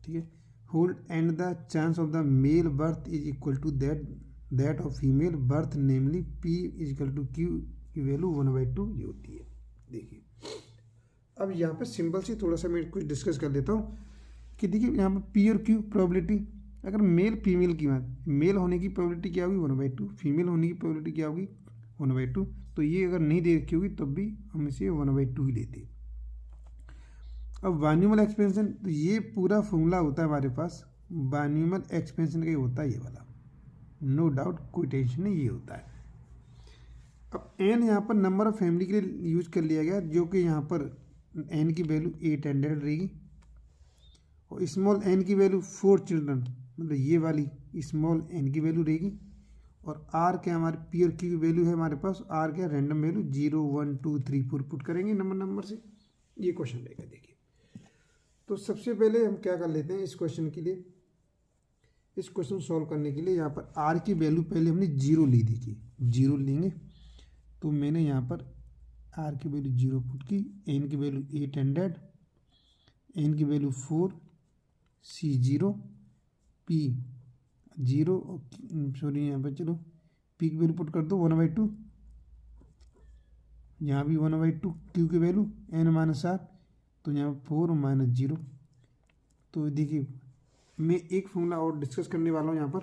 ठीक है। Hold and the chance of the male birth is equal to that of female birth, namely P is equal to Q की वैल्यू 1/2 ये होती है। देखिए अब यहाँ पे सिंपल सी थोड़ा सा मैं कुछ डिस्कस कर लेता हूँ कि देखिए यहाँ पर पी और क्यू प्रोबेबिलिटी, अगर मेल फीमेल की बात, मेल होने की प्रोबेबिलिटी क्या होगी 1/2, फीमेल होने की प्रोबेबिलिटी क्या होगी 1/2। तो ये अगर नहीं दे रखी होगी तब भी हम इसे 1/2 ही लेते। अब बाइनोमियल एक्सपेंशन, तो ये पूरा फॉर्मूला होता है हमारे पास, बाइनोमियल एक्सपेंशन का ही होता है ये वाला, नो डाउट, कोई टेंशन नहीं, ये होता है। अब एन यहाँ पर नंबर ऑफ फैमिली के लिए यूज कर लिया गया, जो कि यहाँ पर एन की वैल्यू 800 रहेगी और स्मॉल एन की वैल्यू 4 चिल्ड्रन, मतलब ये वाली स्मॉल एन की वैल्यू रहेगी। और आर क्या हमारे पी और क्यू की वैल्यू है हमारे पास, आर क्या रैंडम वैल्यू 0 1 2 3 4 पुट करेंगे नंबर से, ये क्वेश्चन रहेगा। देखिए तो सबसे पहले हम क्या कर लेते हैं इस क्वेश्चन के लिए, इस क्वेश्चन सॉल्व करने के लिए यहाँ पर आर की वैल्यू पहले हमने 0 ली, देखिए 0 लेंगे। तो मैंने यहाँ पर आर की वैल्यू 0 पुट की, एन की वैल्यू 800, एन की वैल्यू 4, सी 0, पी 0, सॉरी यहाँ पर चलो पी की वैल्यू पुट कर दो 1/2, यहाँ भी 1/2, क्यू की वैल्यू n - r, तो यहाँ 4 - 0। तो देखिए मैं एक फॉर्मूला और डिस्कस करने वाला हूँ यहाँ पर,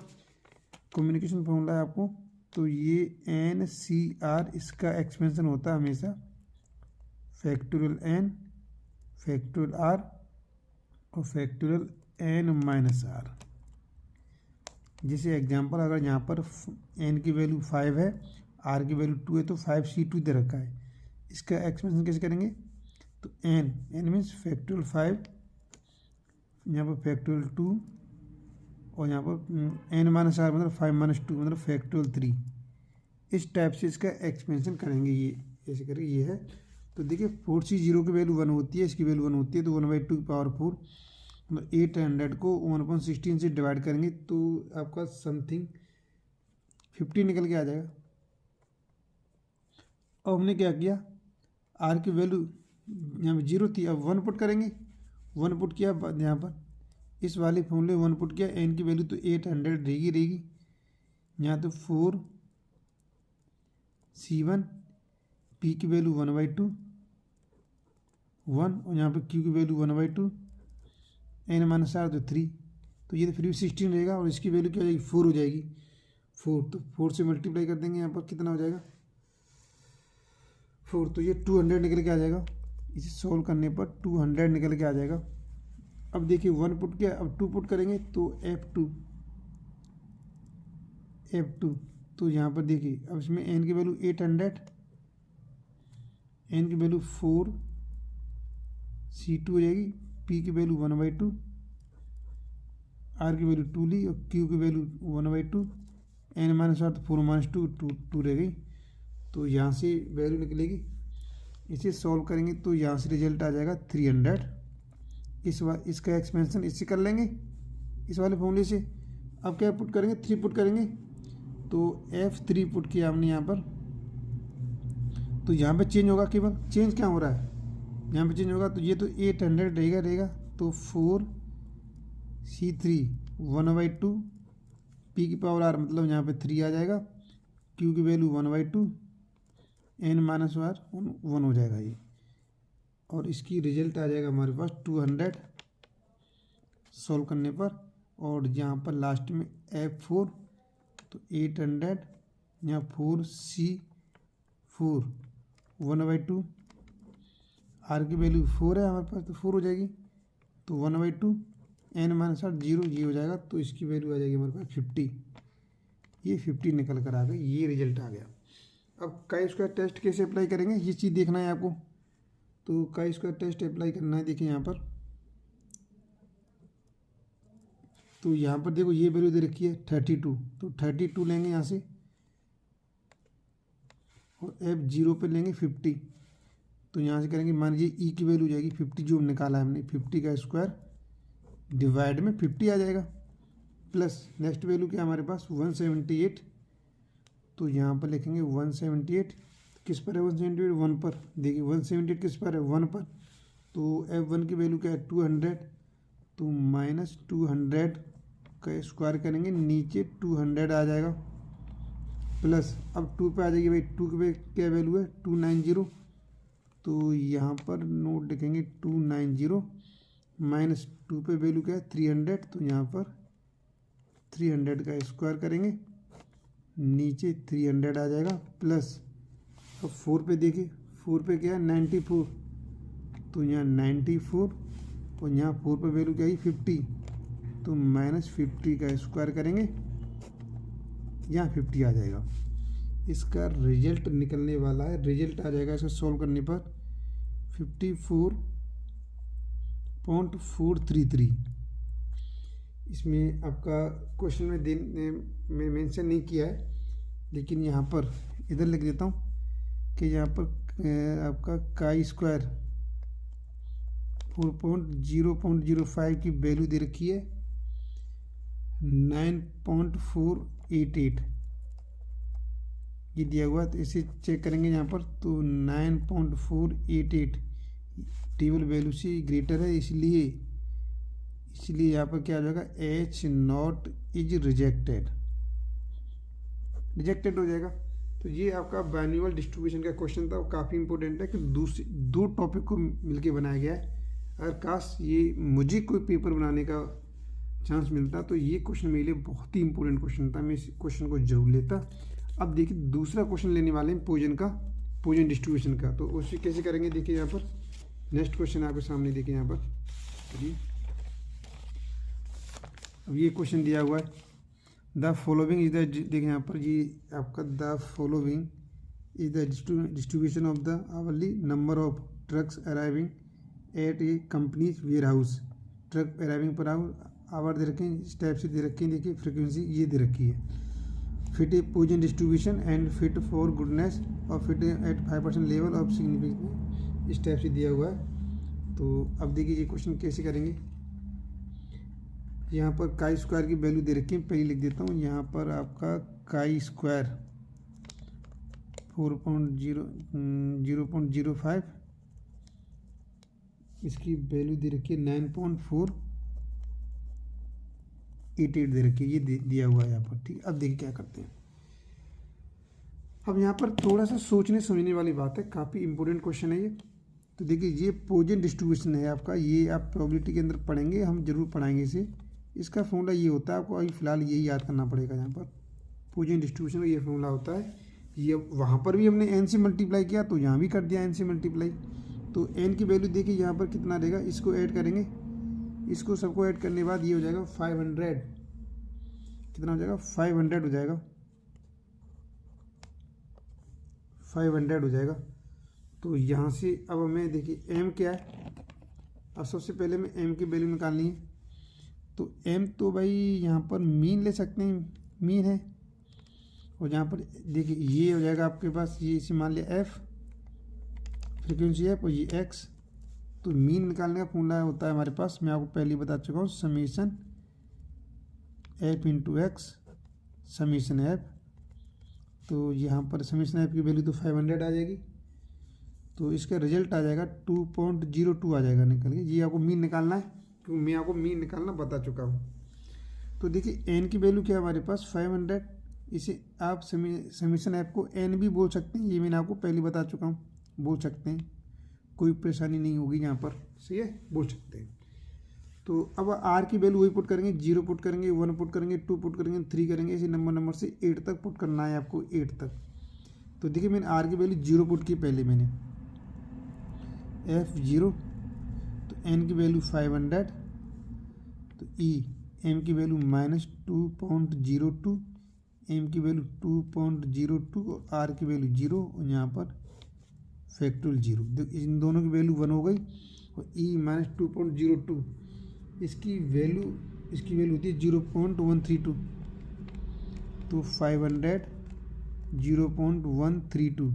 कम्युनिकेशन फॉर्मूला है आपको। तो ये NCR, इसका एक्सपेंशन होता है हमेशा फैक्टोरियल n, फैक्टोरियल r और फैक्टोरियल n - r। जैसे एग्जांपल, अगर यहाँ पर n की वैल्यू 5 है, r की वैल्यू 2 है, तो 5c2 दे रखा है, इसका एक्सपेंशन कैसे करेंगे। तो n मीन्स फैक्टोरियल 5, यहाँ पर फैक्टोरियल 2 और यहाँ पर n - r मतलब 5 - 2 मतलब फैक्टोरियल 3। इस टाइप से इसका एक्सपेंशन करेंगे, ये ऐसे करके ये है। तो देखिए 4c0 की वैल्यू 1 होती है, इसकी वैल्यू 1 होती है, तो 1/2 की पावर 4 मतलब 800 को 1/16 से डिवाइड करेंगे तो आपका समथिंग 50 निकल के आ जाएगा। अब हमने क्या किया, आर की वैल्यू यहाँ पर 0 थी, अब 1 पुट करेंगे, 1 पुट किया यहाँ पर इस वाले फॉर्मूले 1 पुट किया, एन की वैल्यू तो 800 रहेगी, यहाँ तो 4 C1, पी की वैल्यू 1/2 1 और यहाँ पर क्यू की वैल्यू 1/2, n - r तो 3, तो ये तो फिर भी 16 रहेगा और इसकी वैल्यू क्या हो जाएगी 4 हो जाएगी, 4, तो 4 से मल्टीप्लाई कर देंगे, यहाँ पर कितना हो जाएगा 4, तो ये 200 निकल के आ जाएगा। इसे सोल्व करने पर 200 निकल के आ जाएगा। अब देखिए 1 पुट किया, अब 2 पुट करेंगे तो F2। तो यहाँ पर देखिए अब इसमें n की वैल्यू 800, n की वैल्यू 4, C2 हो जाएगी, P की वैल्यू 1/2, R की वैल्यू 2 ली और Q की वैल्यू 1/2, n माइनस आर तो 4 -2 2 रह गई। तो यहाँ से वैल्यू निकलेगी, इसे सॉल्व करेंगे तो यहाँ से रिजल्ट आ जाएगा 300। इसका एक्सपेंशन इससे कर लेंगे इस वाले फॉर्मूले से। अब क्या पुट करेंगे, 3 पुट करेंगे, तो F3 पुट किया हमने यहाँ पर। तो यहाँ पे चेंज होगा, केवल चेंज क्या हो रहा है यहाँ पे चेंज होगा, तो ये तो 800 रहेगा तो 4 C3 1/2, P की पावर R मतलब यहाँ पे 3 आ जाएगा, Q की वैल्यू 1/2, n माइनस आर 1 हो जाएगा ये, और इसकी रिजल्ट आ जाएगा हमारे पास 200 सॉल्व करने पर। और यहाँ पर लास्ट में F4 तो 800, यहाँ 4C4 1/2, R की वैल्यू 4 है हमारे पास तो 4 हो जाएगी, तो 1/2, n माइनस आर 0 ये हो जाएगा, तो इसकी वैल्यू आ जाएगी हमारे पास 50। ये 50 निकल कर आ गई, ये रिजल्ट आ गया। अब काई स्क्वायर टेस्ट कैसे अप्लाई करेंगे ये चीज़ देखना है आपको। तो काई स्क्वायर टेस्ट अप्लाई करना है, देखिए यहाँ पर, तो यहाँ पर देखो ये वैल्यू दे रखी है 32, तो 32 लेंगे यहाँ से, और F0 पे लेंगे 50। तो यहाँ से करेंगे, मान लीजिए ई की वैल्यू जाएगी 50 जो निकाला है हमने, 50 का स्क्वायर डिवाइड में 50 आ जाएगा, प्लस नेक्स्ट वैल्यू क्या हमारे पास 178। तो यहाँ पर लिखेंगे 178, किस पर है 178, 1 पर। देखिए 178 किस पर है 1 पर, तो F1 की वैल्यू क्या है 200, तो माइनस 200 का स्क्वायर करेंगे, नीचे 200 आ जाएगा, प्लस अब 2 पे आ जाएगी भाई, 2 पे क्या वैल्यू है 290, तो यहाँ पर नोट लिखेंगे 290, माइनस 2 पे वैल्यू क्या है 300, तो यहाँ पर 300 का स्क्वायर करेंगे, नीचे 300 आ जाएगा, प्लस अब 4 पे देखिए, 4 पे क्या है 94, तो यहाँ 94, और यहाँ 4 पे वैल्यू क्या है 50, तो माइनस 50 का स्क्वायर करेंगे, यहाँ 50 आ जाएगा। इसका रिजल्ट निकलने वाला है, रिजल्ट आ जाएगा इसका सॉल्व करने पर 54.433। इसमें आपका क्वेश्चन में मेंशन नहीं किया है, लेकिन यहाँ पर इधर लिख देता हूँ कि यहाँ पर आपका काई स्क्वायर 4.0.05 की वैल्यू दे रखी है 9.488, ये दिया हुआ है। तो इसे चेक करेंगे यहाँ पर, तो 9.488 टेबल वैल्यू से ग्रेटर है, इसलिए यहाँ पर क्या हो जाएगा H0 इज रिजेक्टेड हो जाएगा। तो ये आपका बाइनोमियल डिस्ट्रीब्यूशन का क्वेश्चन था, काफ़ी इंपॉर्टेंट है कि दो टॉपिक को मिलके बनाया गया है। अगर काश ये मुझे कोई पेपर बनाने का चांस मिलता तो ये क्वेश्चन मेरे लिए बहुत ही इंपॉर्टेंट क्वेश्चन था, मैं इस क्वेश्चन को जरूर लेता। अब देखिए दूसरा क्वेश्चन लेने वाले हैं पोजन डिस्ट्रीब्यूशन का, तो उसे कैसे करेंगे देखिए यहाँ पर नेक्स्ट क्वेश्चन आपके सामने देखिए यहाँ पर जी। अब ये क्वेश्चन दिया हुआ है, द फॉलोइंग इज द, देखिए यहाँ पर ये आपका the following is the distribution of the hourly number of trucks arriving at a company's warehouse. Truck arriving per hour दे रखे हैं, इस टाइप से दे रखे हैं, देखिए फ्रिक्वेंसी ये दे रखी है, fit a Poisson distribution and fit for goodness और fit at 5% level of significance, इस टाइप से दिया हुआ है। तो अब देखिए ये क्वेश्चन कैसे करेंगे। यहाँ पर काई स्क्वायर की वैल्यू दे रखी है, पहले लिख देता हूँ। यहाँ पर आपका काई स्क्वायर 4.0.05, इसकी वैल्यू दे रखी है 9.488 दे रखी है, ये दिया हुआ है यहाँ पर, ठीक है। अब देखिए क्या करते हैं। अब यहाँ पर थोड़ा सा सोचने समझने वाली बात है, काफ़ी इंपॉर्टेंट क्वेश्चन है ये। तो देखिए ये पोजन डिस्ट्रीब्यूशन है आपका, ये आप प्रोबेबिलिटी के अंदर पढ़ेंगे, हम जरूर पढ़ाएंगे इसे। इसका फॉर्मूला ये होता है, आपको अभी फिलहाल यही याद करना पड़ेगा। यहाँ पर पोजन डिस्ट्रीब्यूशन का ये फॉर्मूला होता है, ये वहाँ पर भी हमने n से मल्टीप्लाई किया तो यहाँ भी कर दिया n से मल्टीप्लाई। तो n की वैल्यू देखिए यहाँ पर कितना रहेगा, इसको ऐड करेंगे, इसको सबको ऐड करने के बाद ये हो जाएगा 500, कितना हो जाएगा 500 हो जाएगा। 500 हो जाएगा। तो यहाँ से अब हमें देखिए एम क्या है, अब सबसे पहले हमें एम की वैल्यू निकालनी है। तो एम तो भाई यहाँ पर मीन ले सकते हैं, मीन है। और यहाँ पर देखिए ये हो जाएगा आपके पास, ये इसे मान लिया एफ, फ्रिक्वेंसी एफ, और ये एक्स। तो मीन निकालने का फॉर्मूला होता है हमारे पास, मैं आपको पहले ही बता चुका हूँ, summation F into x summation F. तो यहाँ पर समीशन एफ की वैल्यू तो 500 आ जाएगी। तो इसका रिजल्ट आ जाएगा 2.02 आ जाएगा निकल के। ये आपको मीन निकालना है, क्योंकि मैं आपको मीन निकालना बता चुका हूँ। तो देखिए एन की वैल्यू क्या है हमारे पास 500। इसे आप समीशन ऐप को एन भी बोल सकते हैं, ये मैंने आपको पहले बता चुका हूँ, बोल सकते हैं, कोई परेशानी नहीं होगी यहाँ पर, सही है, बोल सकते हैं। तो अब आर की वैल्यू वही पुट करेंगे, 0 पुट करेंगे, 1 पुट करेंगे, 2 पुट करेंगे, 3 करेंगे, इसी नंबर से 8 तक पुट करना है आपको, 8 तक। तो देखिए मैंने आर की वैल्यू 0 पुट की पहले मैंने, F0। तो एन की वैल्यू 500। तो ई एम की वैल्यू -2.02, एम की वैल्यू 2.02 और आर की वैल्यू 0, और यहाँ पर फैक्टोरियल 0। इन दोनों की वैल्यू 1 हो गई। और ई -2.02 इसकी वैल्यू होती है 0.132। तो 500 0.132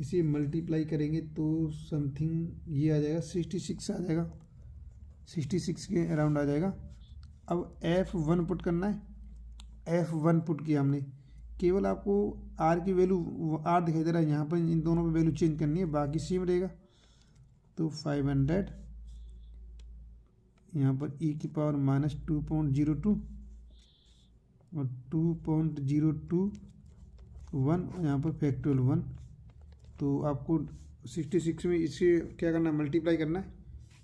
इसे मल्टीप्लाई करेंगे तो समथिंग ये आ जाएगा 66 आ जाएगा, 66 के अराउंड आ जाएगा। अब F1 पुट करना है, F1 पुट किया हमने, केवल आपको R की वैल्यू R दिखाई दे रहा है, यहाँ पर इन दोनों पे वैल्यू चेंज करनी है, बाकी सेम रहेगा। तो 500 यहाँ पर e की पावर -2.02 और 2.021 और यहाँ पर फैक्टोरियल 1। तो आपको 66 में इसे क्या करना है, मल्टीप्लाई करना है।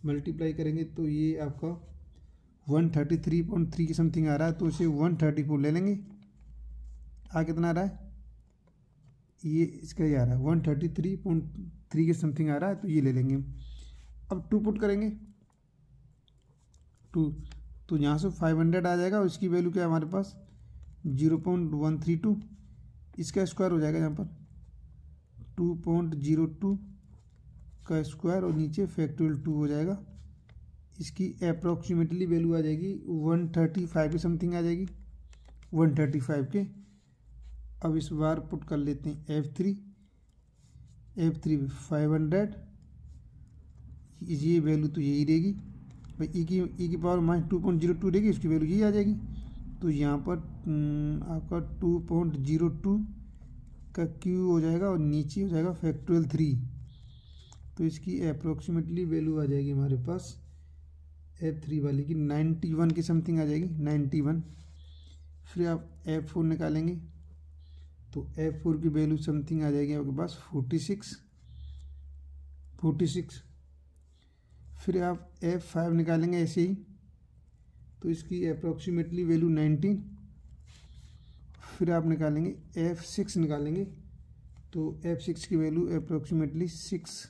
मल्टीप्लाई करेंगे तो ये आपका 133.3 की समथिंग आ रहा है, तो इसे 134 ले लेंगे। आ कितना आ रहा है, ये इसका ही आ रहा है 133.3 के समथिंग आ रहा है, तो ये ले लेंगे। अब 2 पुट करेंगे, 2, तो यहाँ से 500 आ जाएगा, और इसकी वैल्यू क्या है हमारे पास 0.132, इसका स्क्वायर हो जाएगा यहाँ पर 2.02 का स्क्वायर, और नीचे फैक्टोरियल 2 हो जाएगा। इसकी अप्रॉक्सीमेटली वैल्यू आ जाएगी 135 की समथिंग आ जाएगी, 135 के। अब इस बार पुट कर लेते हैं F3 500, ये वैल्यू तो यही रहेगी भाई, ई की पावर -2.02 रहेगी, इसकी वैल्यू यही आ जाएगी। तो यहाँ पर आपका 2.02 का क्यू हो जाएगा, और नीचे हो जाएगा फैक्टोरियल 3। तो इसकी अप्रोक्सीमेटली वैल्यू आ जाएगी हमारे पास F3 वाली की 91 की समथिंग आ जाएगी, 91। फिर आप F4 निकालेंगे, तो F4 की वैल्यू समथिंग आ जाएगी आपके पास 46। फिर आप F5 निकालेंगे ऐसे ही, तो इसकी अप्रोक्सीमेटली वैल्यू 19। फिर आप निकालेंगे F6 निकालेंगे, तो F6 की वैल्यू अप्रोक्सीमेटली 6।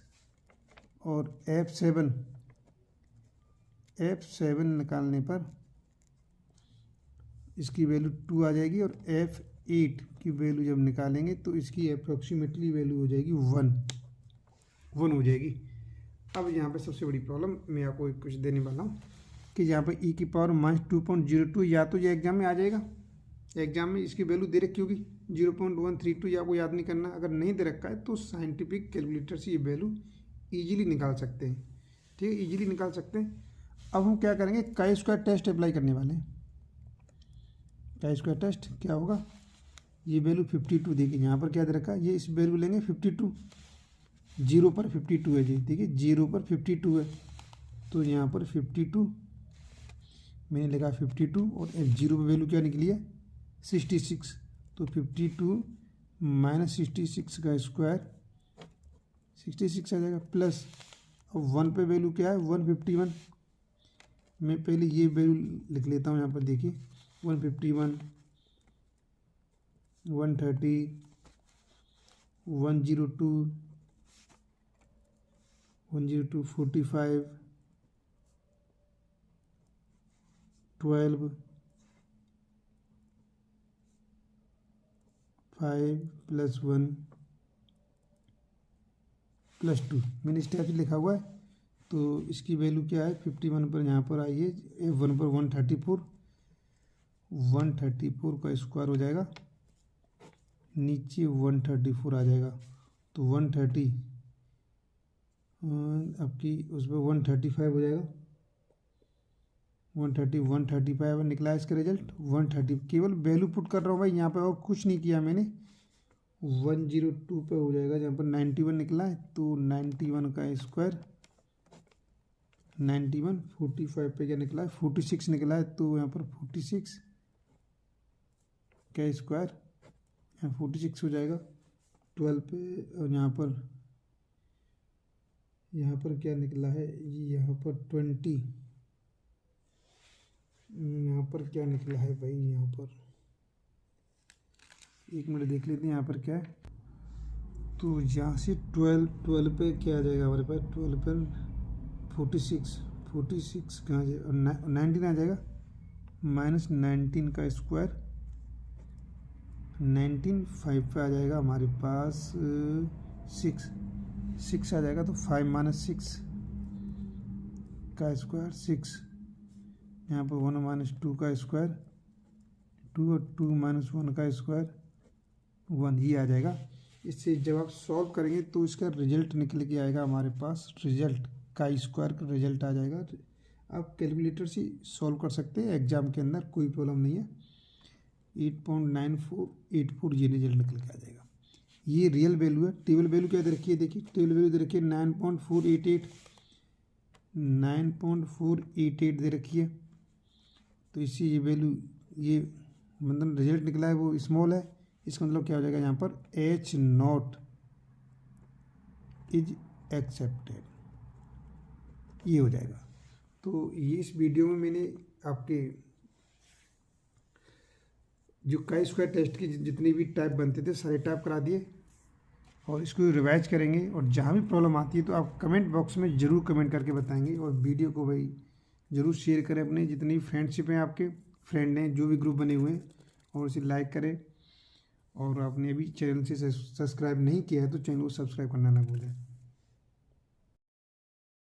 और F7 निकालने पर इसकी वैल्यू 2 आ जाएगी, और F8 की वैल्यू जब निकालेंगे तो इसकी अप्रोक्सीमेटली वैल्यू हो जाएगी 1 हो जाएगी। अब यहाँ पे सबसे बड़ी प्रॉब्लम मैं आपको कुछ देने वाला हूँ कि यहाँ पे e की पावर -2.02, या तो ये एग्जाम में आ जाएगा, एग्जाम में इसकी वैल्यू दे रखी होगी 0.132, या आपको याद नहीं करना। अगर नहीं दे रखा है तो साइंटिफिक कैलकुलेटर से ये वैल्यू ईजिली निकाल सकते हैं, ठीक है, ईजिली निकाल सकते हैं। अब हम क्या करेंगे, काई स्क्वायर टेस्ट अप्लाई करने वाले हैं। काई स्क्वायर टेस्ट क्या होगा, ये वैल्यू 52 देखिए यहाँ पर क्या दे रखा है, ये इस वैल्यू लेंगे 52, 0 पर 52 है जी, देखिए 0 पर 52 है, तो यहाँ पर 52 मैंने लिखा 52, और F0 पर वैल्यू क्या निकली है 66। तो 52 - 66 का स्क्वायर 66 आ जाएगा, प्लस अब 1 पे वैल्यू क्या है 151। मैं पहले ये वैल्यू लिख लेता हूँ यहाँ पर, देखिए 151, 130, 102, 45, 12, 5 + 1 +2 मैंने इस टाइप से लिखा हुआ है। तो इसकी वैल्यू क्या है 51 पर यहाँ पर आई है F1 पर 134 का स्क्वायर हो जाएगा, नीचे 134 आ जाएगा। तो 130 आपकी उसमें 135 हो जाएगा, 135 निकला है इसका रिजल्ट 130। केवल वैल्यू पुट कर रहा हूँ भाई यहाँ पे, और कुछ नहीं किया मैंने। 102 पे हो जाएगा, जहाँ पर 91 निकला है तो 91 का स्क्वायर 91, 45 पे क्या निकला है 46 निकला है, तो यहाँ पर 46 का स्क्वायर यहाँ 46 हो जाएगा 12 पे। और यहाँ पर क्या निकला है, यहाँ पर 20, यहाँ पर क्या निकला है भाई, यहाँ पर 1 मिनट देख लेते हैं यहाँ पर क्या है। तो यहाँ से 12 पे क्या आ जाएगा हमारे पास, 12 पर 46 कहाँ जाएगा, 19 आ जाएगा, -19 का स्क्वायर 19 5 पे आ जाएगा हमारे पास 6 आ जाएगा। तो 5 - 6 का स्क्वायर 6, यहाँ पर 1 - 2 का स्क्वायर 2, और 2 - 1 का स्क्वायर 1 ही आ जाएगा। इससे जब आप सॉल्व करेंगे तो इसका रिजल्ट निकल के आएगा हमारे पास, रिजल्ट का स्क्वायर का रिजल्ट आ जाएगा। आप कैलकुलेटर से सॉल्व कर सकते हैं, एग्जाम के अंदर कोई प्रॉब्लम नहीं है। 8.9484 ये रिजल्ट निकल के आ जाएगा। ये रियल वैल्यू है। टेबल वैल्यू क्या दे रखी है, देखिए टेबल वैल्यू दे रखी है 9.488 दे रखी है। तो इससे ये वैल्यू, ये मतलब रिजल्ट निकला है वो स्मॉल है। इसका मतलब क्या हो जाएगा, यहाँ पर H0 इज एक्सेप्टेड, ये हो जाएगा। तो ये इस वीडियो में मैंने आपके जो काई स्क्वायर टेस्ट के जितने भी टाइप बनते थे सारे टाइप करा दिए, और इसको रिवाइज करेंगे। और जहाँ भी प्रॉब्लम आती है तो आप कमेंट बॉक्स में ज़रूर कमेंट करके बताएंगे। और वीडियो को भाई ज़रूर शेयर करें, अपने जितनी भी फ्रेंडशिप हैं, आपके फ्रेंड हैं, जो भी ग्रुप बने हुए हैं, और उसे लाइक करें। और आपने अभी चैनल से सब्सक्राइब नहीं किया है तो चैनल को सब्सक्राइब करना ना भूलें।